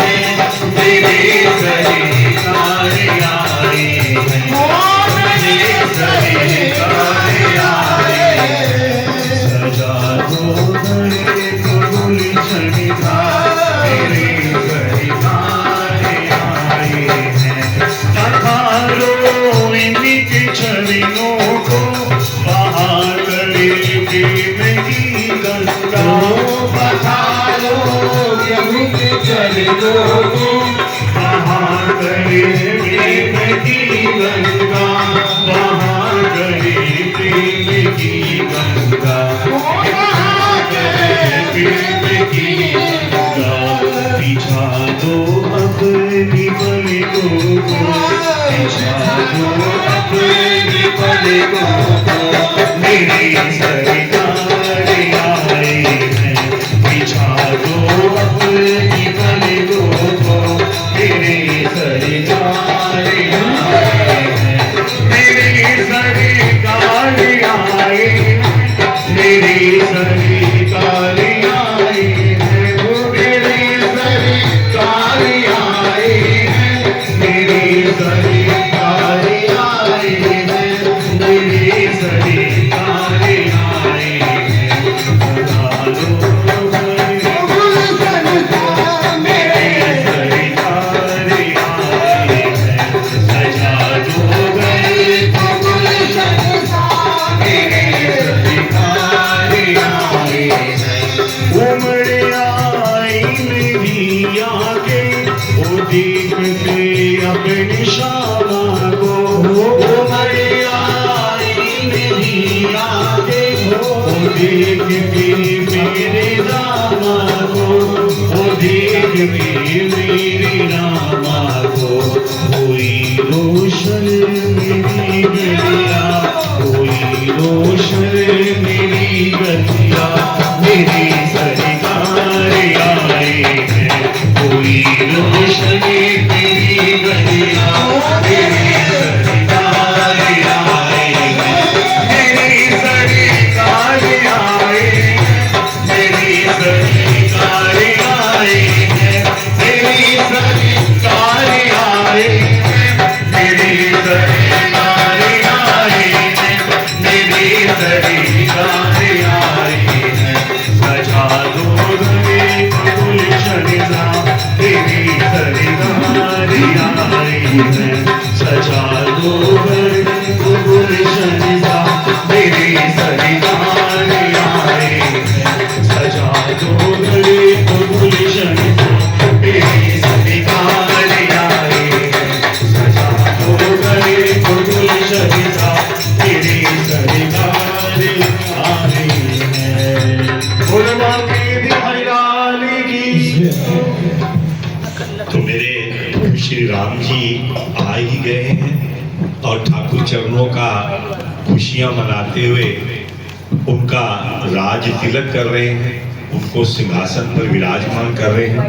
प्रभु के चरणों को बहा करे प्रेम की गंगा, बहा करे प्रेम की गंगा, बहा करे प्रेम की गंगा। बिछा दो अपनी पलकों को, बिछा दो अपनी पलकों को, मेरी सरकार आए हैं। बिछा दो अपनी पलकों को, मेरी सरकार आए हैं। मेरी सरकार आए हैं, मेरी सरकार आए हैं, वो मेरी सरकार आए हैं, मेरी सरकार आए हैं, मेरी सरकार आए हैं। बता दो मेरी सरकार आए हैं, सजा दो गए उमड़ आई मेरी आंखें, ओ देख के अपनी शामा को, उमड़ आई मेरी आंखें, ओ देख के मेरे रामा को, ओ देख के मेरे रामा को। कोई रोशन मेरी गलिया, कोई रोशन मेरी गलिया, मेरी सरकार आए हैं। कोई रोशन मेरी गलिया, मेरी सरकार आए हैं, मेरी सरकार आए हैं, मेरी सरकार आए हैं, मेरी सरकार आए हैं, मेरी सरकार आए हैं, मेरी सरकार आए हैं। सजा दो गए गुलशन सा, तेरी सरकार आए हैं। सजा दो गए गुलशन सा, तेरी सरकार आए हैं। सजा दो गए गुलशन सा, तेरी सरकार आए हैं। सजा दो गए गुलशन सा, तेरी सरकार आए हैं। बोलवा के बिहारी लाल की। तो मेरे श्री राम जी आ ही गए हैं और ठाकुर चरणों का खुशियां मनाते हुए उनका राज तिलक कर रहे हैं, उनको सिंहासन पर विराजमान कर रहे हैं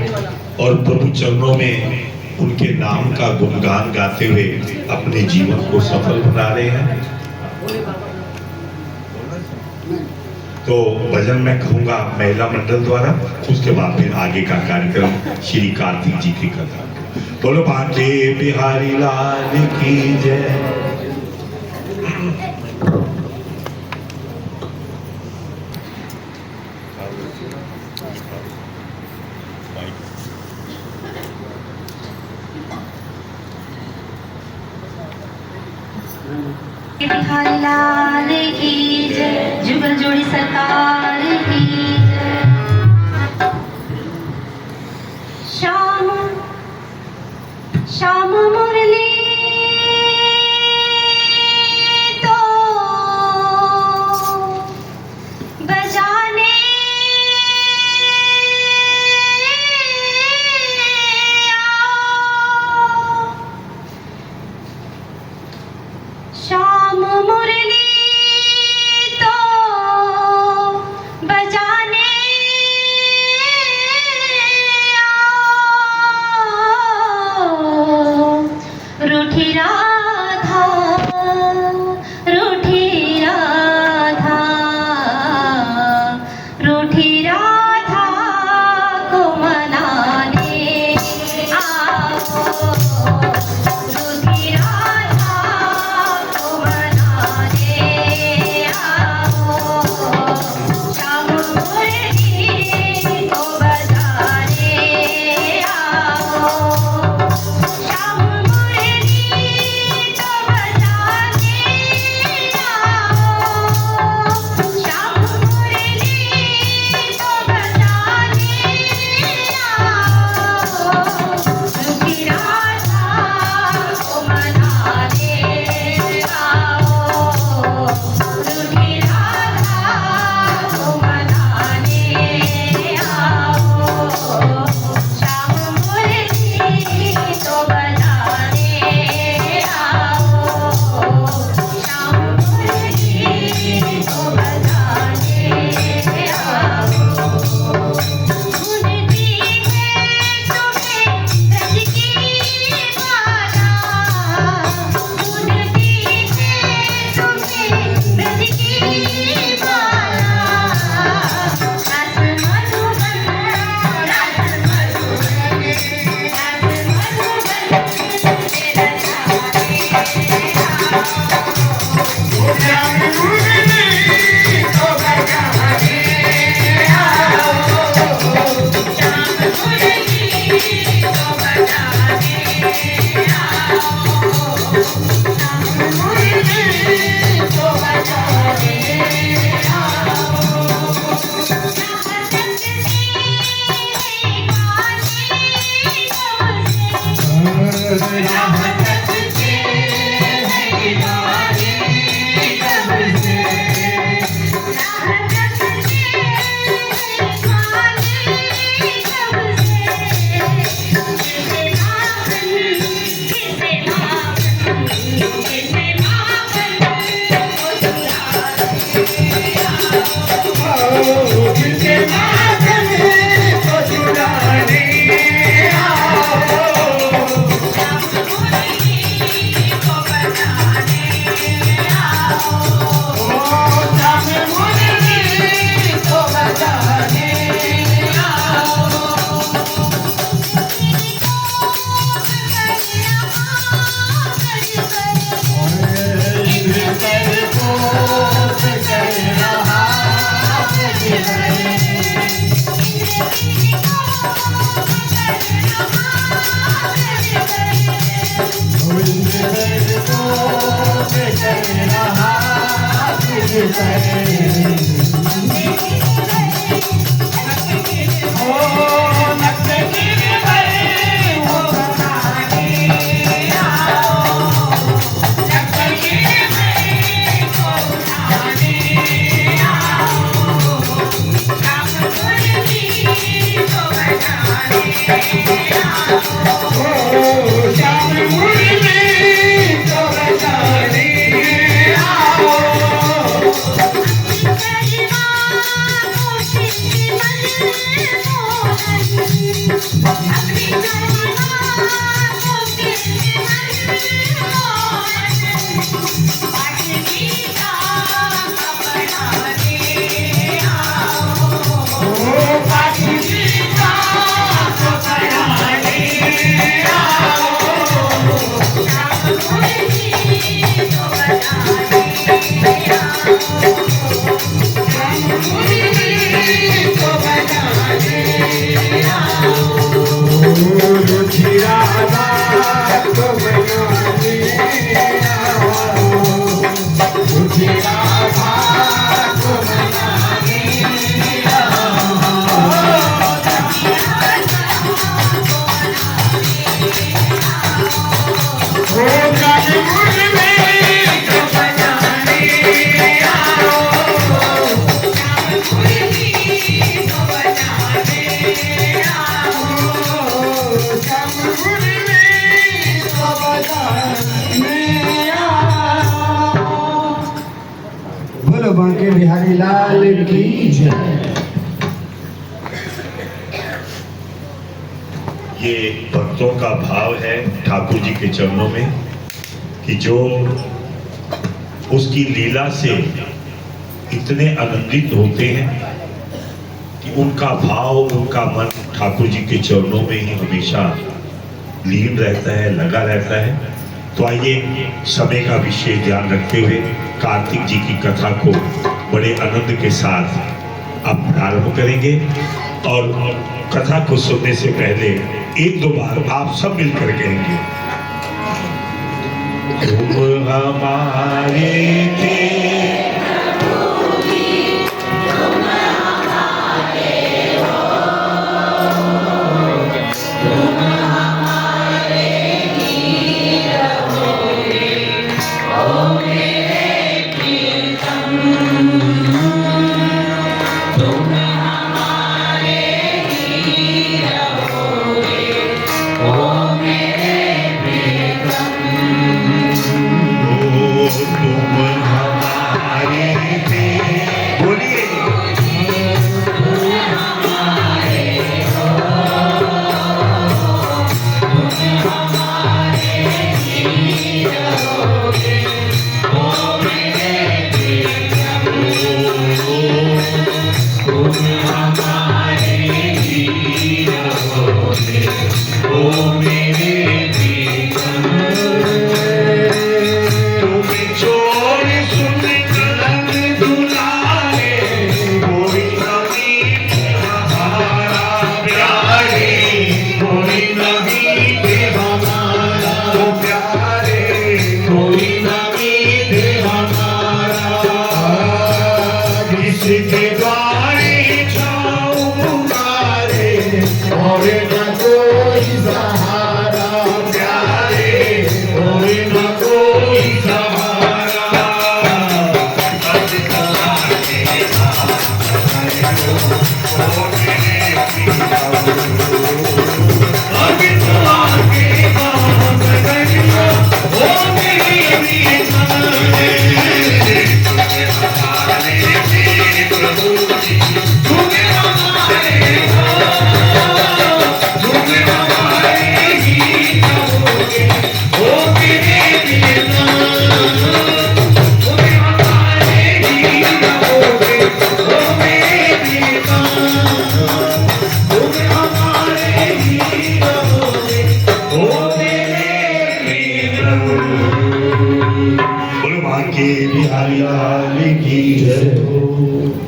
और प्रभु चरणों में उनके नाम का गुणगान गाते हुए अपने जीवन को सफल बना रहे हैं। तो भजन मैं कहूंगा महिला मंडल द्वारा, उसके बाद फिर आगे का कार्यक्रम श्री कार्तिक जी की कथा। बोलो बांके बिहारी लाल की जय। बिहारी लाल की जय, जुगल जोड़ी सरकार की जय। श्याम श्याम मुरली तो बजाने आओ। श्याम मुरली तो बजाने आओ। बोलो बांके बिहारी लाल की जय। ये भक्तों का भाव है ठाकुर जी के चरणों में कि जो उसकी लीला से इतने आनंदित होते हैं कि उनका भाव, उनका मन ठाकुर जी के चरणों में ही हमेशा लीन रहता है, लगा रहता है। तो आइए समय का विशेष ध्यान रखते हुए कार्तिक जी की कथा को बड़े आनंद के साथ अब प्रारंभ करेंगे। और कथा को सुनने से पहले एक दो बार आप सब मिलकर कहेंगे, तुम हमारे थे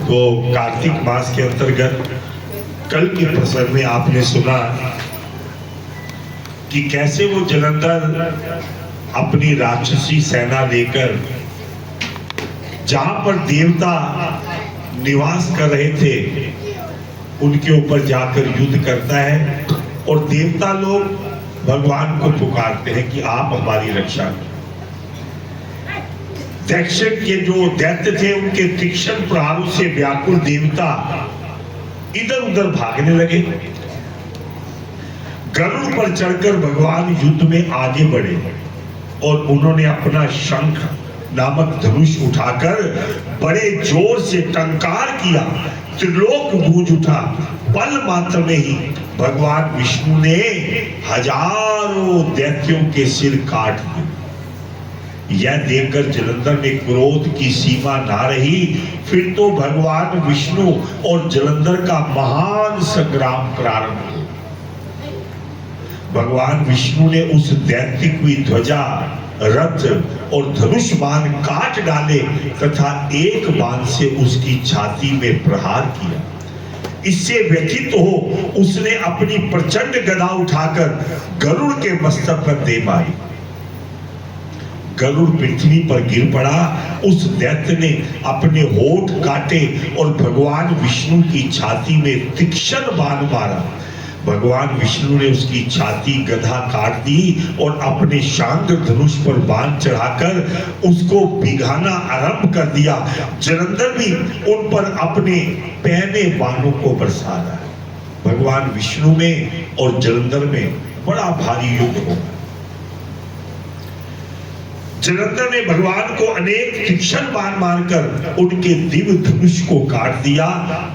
तो कार्तिक मास के अंतर्गत कल के प्रसंग में आपने सुना कि कैसे वो जलंधर अपनी राक्षसी सेना लेकर जहां पर देवता निवास कर रहे थे उनके ऊपर जाकर युद्ध करता है और देवता लोग भगवान को पुकारते हैं कि आप हमारी रक्षा करें। दक्ष के जो दैत्य थे उनके तीक्ष्ण प्रहारों से व्याकुल देवता इधर उधर भागने लगे। गरुड़ पर चढ़कर भगवान युद्ध में आगे बढ़े और उन्होंने अपना शंख नामक धनुष उठाकर बड़े जोर से टंकार किया। त्रिलोक गूंज उठा। पल मात्र में ही भगवान विष्णु ने हजारों दैत्यों के सिर काट दिए। यह देखकर जलंधर में क्रोध की सीमा ना रही। फिर तो भगवान विष्णु और जलंधर का महान संग्राम प्रारंभ हुआ। भगवान विष्णु ने उस दैत्य की ध्वजा, रथ और धनुष बाण काट डाले तथा एक बाण से उसकी छाती में प्रहार किया। इससे व्यथित हो उसने अपनी प्रचंड गदा उठाकर गरुड़ के मस्तक पर दे मारी। गरुड़ पृथ्वी पर गिर पड़ा। उस दैत्य ने अपने होठ काटे और भगवान विष्णु की छाती में तीक्ष्ण बाण मारा। भगवान विष्णु ने उसकी छाती गदा काट दी और अपने शांग धनुष पर बाण चढ़ाकर उसको भिगाना आरंभ कर दिया। जलंधर भी उन पर अपने पहने बाणों को बरसा रहा है। भगवान विष्णु में और जलंधर में बड़ा भारी युद्ध होगा। जलंधर ने भगवान को अनेक तीक्ष्ण बाण मारकर उनके दिव्य धनुष को काट दिया।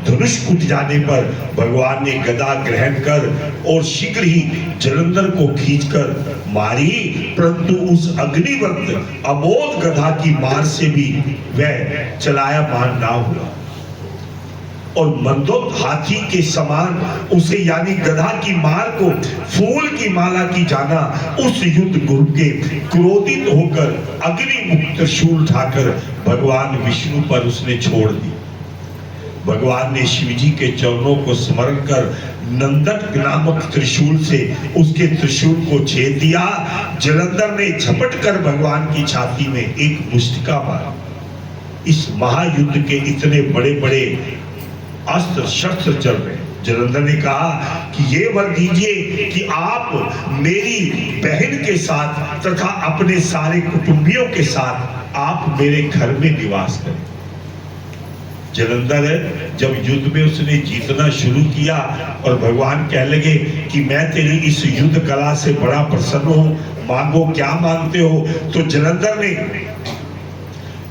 धनुष कूद जाने पर भगवान ने गदा ग्रहण कर और शीघ्र ही जलंधर को खींचकर मारी, परंतु उस अग्निवत अमोघ गदा की मार से भी वह चलाया बाण ना हुआ और मंदोत हाथी के समान उसे यानी गधा की मार को फूल की माला की जाना उस युद्ध गुरु के क्रोधित होकर अग्नि मुक्त त्रिशूल उठाकर भगवान विष्णु पर उसने छोड़ दी। भगवान ने शिव जी के चरणों को स्मरण कर नंदक नामक त्रिशूल से उसके त्रिशूल को छेद दिया। जलंधर ने झपट कर भगवान की छाती में एक मुष्टिका मारा। इस महायुद्ध के इतने बड़े बड़े अस्त्र शस्त्र चल रहे। जलंधर ने कहा कि ये वर दीजिए कि आप मेरी बहन के साथ तथा अपने सारे कुटुंबियों के साथ आप मेरे घर में निवास करें। जलंधर जब युद्ध में उसने जीतना शुरू किया और भगवान कह लगे कि मैं तेरी इस युद्ध कला से बड़ा प्रसन्न हूं, मांगो क्या मांगते हो, तो जलंधर ने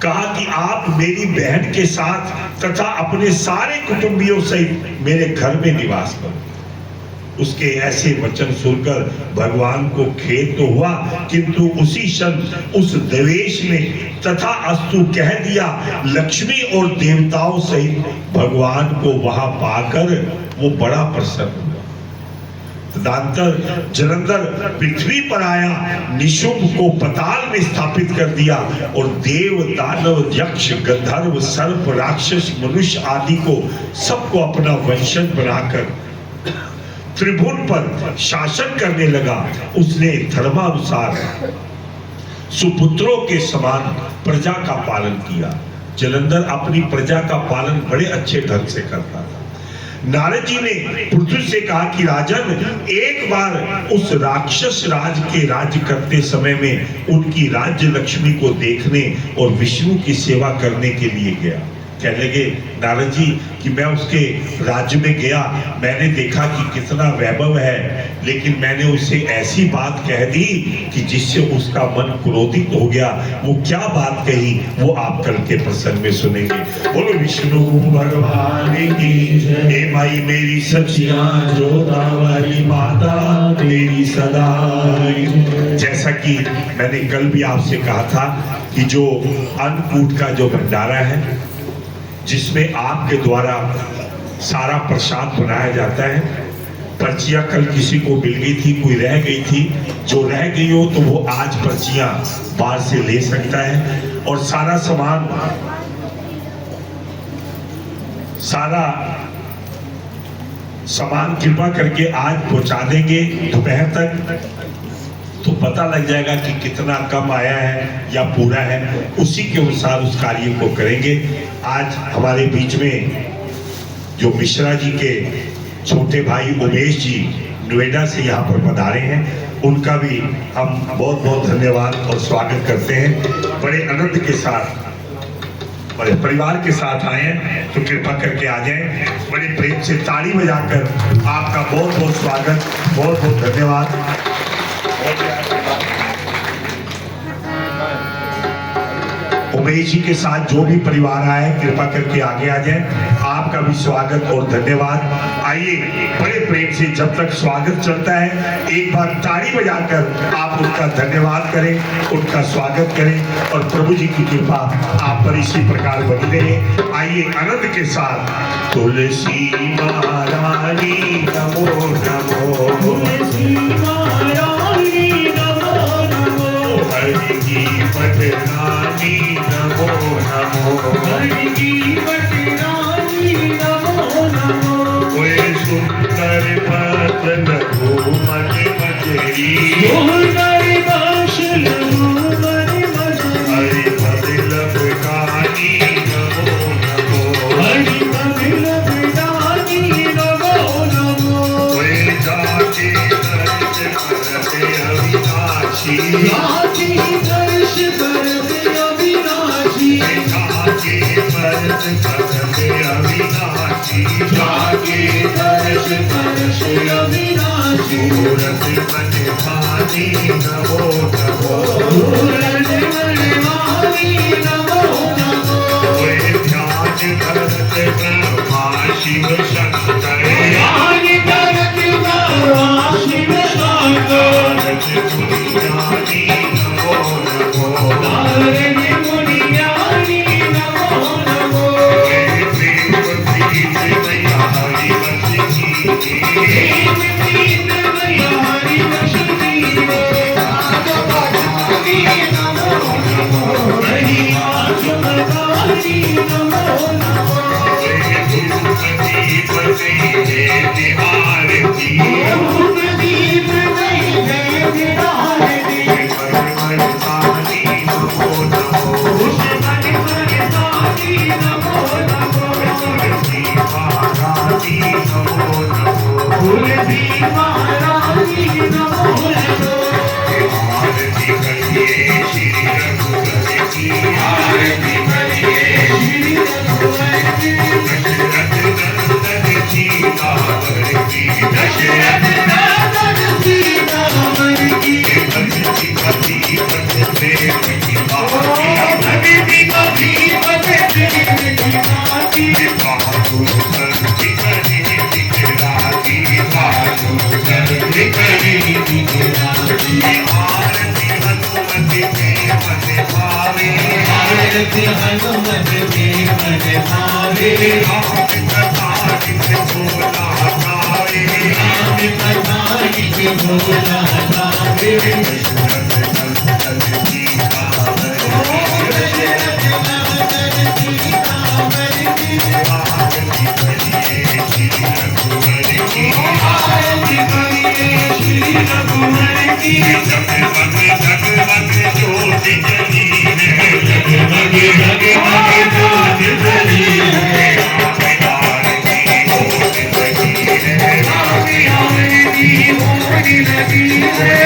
कहा कि आप मेरी बहन के साथ तथा अपने सारे कुटुंबियों सहित मेरे घर में निवास करो। उसके ऐसे वचन सुनकर भगवान को खेद तो हुआ, किंतु उसी क्षण उस देवेश ने तथा अस्तु कह दिया। लक्ष्मी और देवताओं सहित भगवान को वहां पाकर वो बड़ा प्रसन्न हुआ। तदंतर जलंधर पृथ्वी पर आया, निशुंभ को पताल में स्थापित कर दिया और देव, दानव, यक्ष, गंधर्व, सर्प, राक्षस, मनुष्य आदि को सबको अपना वंशज बनाकर त्रिभुवन पर शासन करने लगा। उसने धर्मानुसार सुपुत्रों के समान प्रजा का पालन किया। जलंधर अपनी प्रजा का पालन बड़े अच्छे ढंग से करता था। नारद जी ने पृथ्वी से कहा कि राजन, एक बार उस राक्षस राज के राज्य करते समय में उनकी राज्य लक्ष्मी को देखने और विष्णु की सेवा करने के लिए गया। कहने लगे नारद जी कि मैं उसके राज्य में गया, मैंने देखा कि कितना वैभव है, लेकिन मैंने उसे ऐसी बात कह दी कि जिससे उसका मन क्रोधित हो गया। वो क्या बात कही वो आप कल के प्रसंग में सुनेंगे। बोलो विष्णु भगवान की जय। हे माई मेरी सचिया जोतावाली माता तेरी सदा। जैसा कि मैंने कल भी आपसे कहा था कि जो अन्नकूट का जो भंडारा है जिसमें आपके द्वारा सारा प्रसाद बनाया जाता है, पर्चियां कल किसी को मिल गई थी, कोई रह गई थी, जो रह गई हो तो वो आज पर्चियां बाहर से ले सकता है और सारा सामान कृपा करके आज पहुंचा देंगे दोपहर तक। तो पता लग जाएगा कि कितना कम आया है या पूरा है, उसी के अनुसार उस कार्य को करेंगे। आज हमारे बीच में जो मिश्रा जी के छोटे भाई उमेश जी नोएडा से यहाँ पर पधारे हैं, उनका भी हम बहुत बहुत धन्यवाद और स्वागत करते हैं। बड़े आनंद के साथ, बड़े परिवार के साथ आए हैं, तो कृपा करके आ जाएं। बड़े प्रेम से ताली बजाकर आपका बहुत बहुत स्वागत, बहुत बहुत धन्यवाद। उमेश जी के साथ जो भी परिवार आए कृपा करके आगे आ जाए। आपका भी स्वागत और धन्यवाद। आइए बड़े प्रेम से, जब तक स्वागत चलता है, एक बार ताली बजाकर आप उनका धन्यवाद करें, उनका स्वागत करें और प्रभु जी की कृपा आप पर इसी प्रकार बनी रहे। आइए आनंद के साथ तुलसी महारानी नमो नमो, तुलसी महारानी नमो नमो, हरि की पटरानी नमो नमो, हरि की पटरानी नमो नमो, कोई सुंदर पद लघु मन मजरी, सुंदर बाश लघु मन मजरी, हरि पद लघुकानी नमो नमो, हरि पद लघुकानी नमो नमो, कोई जाके दर्श करते अविनाशी, जाके दर्श करते अविनाशी, जाके दर्श करते अविनाशी, जाके दर्श करते अविनाशी, मूरत मन भानी नमो नमो, मूरत मन भानी नमो नमो, कोई ध्यान करत ब्रह्मा शिव शंकर, ध्यान करत ब्रह्मा शिव शंकर, मुनियानी नमो नमो, नारद मुनियानी नमो नमो, प्रेम प्रीत मैया हरि वश की, प्रेम प्रीत मैया हरि वश की, नाग भवानी नमो नमो, हरि नाग भवानी नमो नमो, धूप दीप दे आरती, धूप दीप दे आरती, मन भानी नमो नमो, मन भानी नमो नमो, तुलसी महारानी नमो नमो, तुलसी महारानी नमो नमो, आरती करिए श्री रघुवर की, आरती करिए श्री रघुवर की, दशरथ नंदन सीतावर की, दशरथ नंदन सीतावर की, भक्ति कभी बदते की बाकी, भक्ति कभी बदते की बाकी, बाबू संति करी दिखलाती, बाबू संति करी दिखलाती, आरती हनुमत के मन भावे, आरती हनुमत के मन भावे, राम कथा जिस भोला गावे, राम कथा जिस भोला गावे, दशरथ नंदन सीतावर की, दशरथ नंदन सीतावर की, आरती करिए श्री रघुवर की, आरती करिए श्री रघुवर की, जगमग जगमग ज्योति जली है, जगमग जगमग ज्योति जली है, आरती होने लगी है, आरती होने लगी है,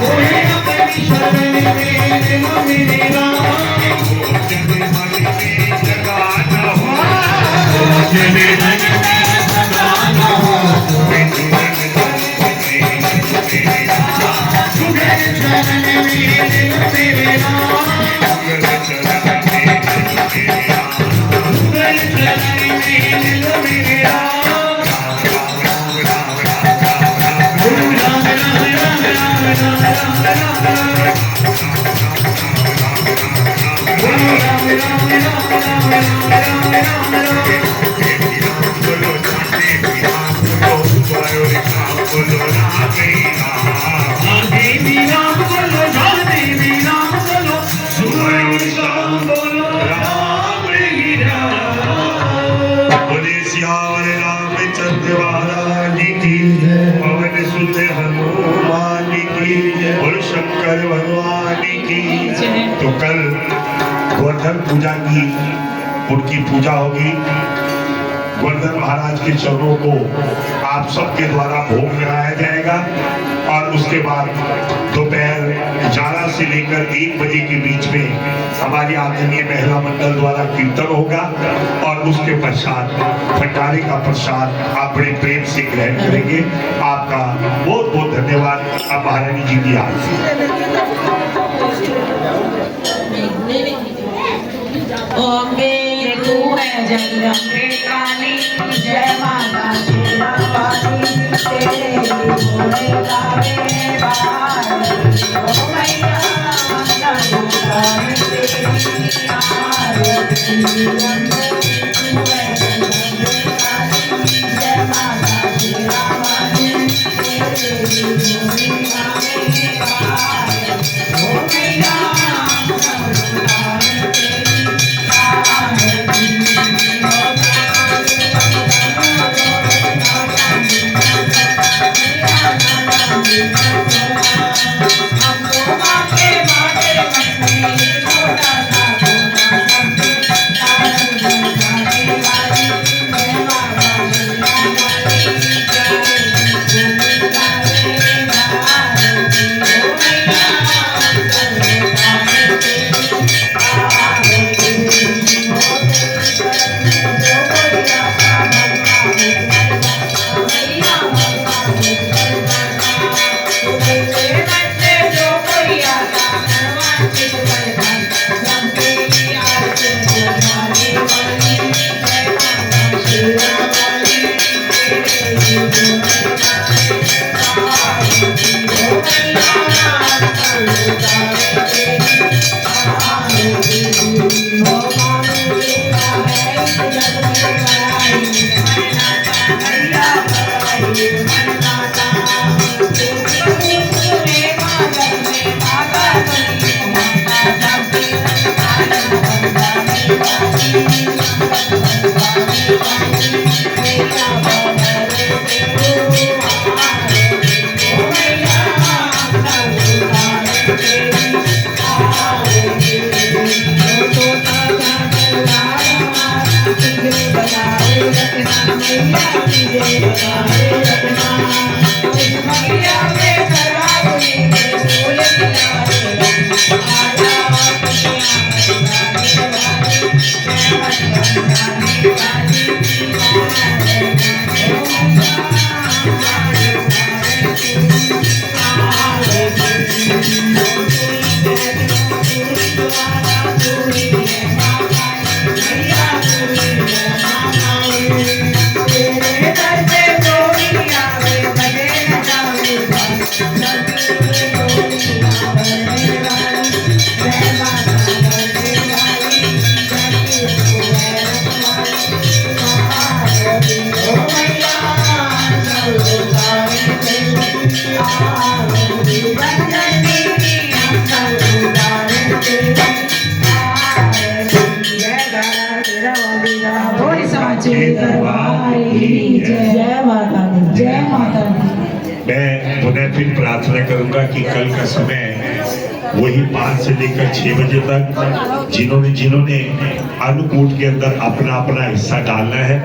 कोई अपनी शरण में दिल मेरा, जन मन में जगाना हो, जन मन में जगाना हो, सुगन चरण में दिल मेरा, सुगन चरण में दिल मेरा, सुगन चरण में दिल मेरा, सियावर रामचंद्र महाराज की, पवन सुत गोवर्धन पूजा की उनकी पूजा होगी। गोवर्धन महाराज के चरणों को आप सबके द्वारा भोग लगाया जाएगा और उसके बाद दोपहर 11 से लेकर 1 बजे के बीच में हमारी आदरणीय महिला मंडल द्वारा कीर्तन होगा और उसके पश्चात भंडारे का प्रसाद आप बड़े प्रेम से ग्रहण करेंगे। आपका बहुत बहुत धन्यवाद। अब महारानी जी की आरती। ओम गे तू है जगदम्बे काली, जय माता शेरावाली, तेरे भोले गावे बारी। ओ मैया मंगल तेरी आरती, अम्बे तू है जगदम्बे काली, जय माता शेरावाली, तेरे भोले गावे बारी। ओ मैया मैं पुनः फिर प्रार्थना करूंगा कि कल का समय वही 5 से लेकर 6 बजे तक जिन्होंने अन्नकूट के अंदर अपना अपना हिस्सा डालना है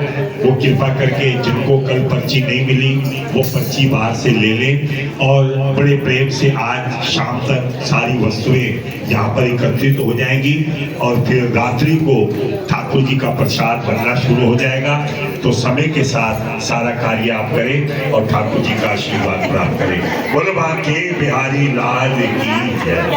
वो कृपा करके, जिनको कल पर्ची नहीं मिली वो पर्ची बाहर से ले लें और बड़े प्रेम से आज शाम तक सारी वस्तुएं यहाँ पर एकत्रित हो जाएंगी और फिर रात्रि को ठाकुर जी का प्रसाद बनना शुरू हो जाएगा। तो समय के साथ सारा कार्य आप करें और ठाकुर जी का आशीर्वाद प्राप्त करें। बोलो बाके बिहारी लाल की जय।